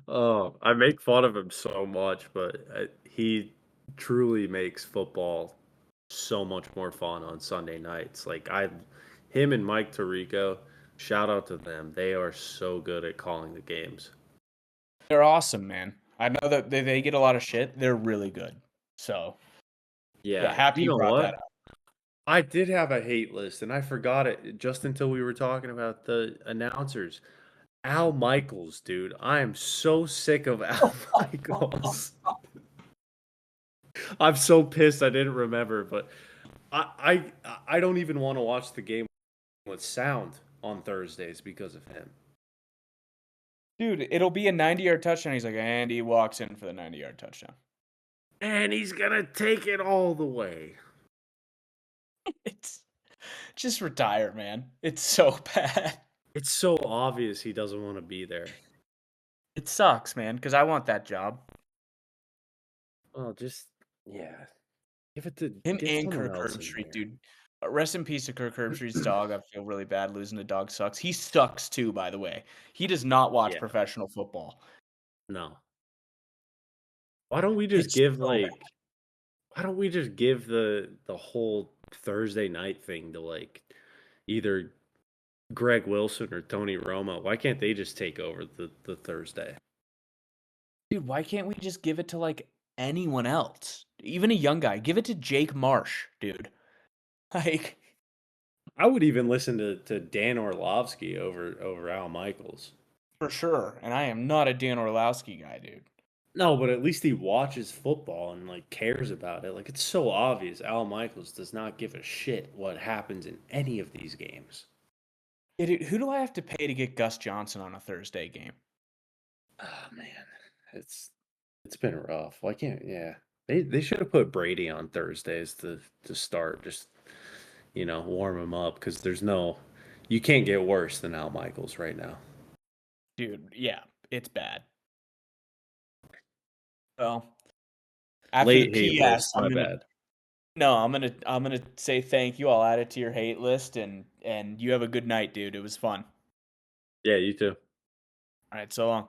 Oh, I make fun of him so much, but he truly makes football so much more fun on Sunday nights. Him and Mike Tirico, shout out to them. They are so good at calling the games. They're awesome, man. I know that they get a lot of shit. They're really good. So yeah, Yeah, happy you you know brought that what? up. I did have a hate list, and I forgot it just until we were talking about the announcers. Al Michaels, dude. I am so sick of Al Michaels. I'm so pissed I didn't remember, but I don't even want to watch the game with sound on Thursdays because of him. Dude, it'll be a 90-yard touchdown. He's like, and he walks in for the 90-yard touchdown. And he's gonna take it all the way. It's just retire, man. It's so bad. It's so obvious he doesn't want to be there. It sucks, man, because I want that job. Oh, just yeah. Him Get and someone Kirk else in Herbstreit, there. dude. Rest in peace to Kirk Herbstreit's dog. I feel really bad losing the dog. Sucks. He sucks too, by the way. He does not watch Yeah, professional football. no. Why don't we just It's give so bad. like why don't we just give the whole Thursday night thing to like either Greg Wilson or Tony Romo? Why can't they just take over the Thursday? Dude, why can't we just give it to like anyone else? Even a young guy. Give it to Jake Marsh, dude. Like, I would even listen to Dan Orlovsky over Al Michaels. for sure. And I am not a Dan Orlowski guy, dude. No, but at least he watches football and like cares about it. Like it's so obvious Al Michaels does not give a shit what happens in any of these games. Yeah, dude, who do I have to pay to get Gus Johnson on a Thursday game? Oh man, it's it's been rough. Why can't yeah. They should have put Brady on Thursdays to start just warm him up because there's no you can't get worse than Al Michaels right now. Dude, yeah, it's bad. Well, after the Late hate PS, list, my bad. I'm gonna say thank you. I'll add it to your hate list and you have a good night, dude. It was fun. Yeah, you too. All right, so long.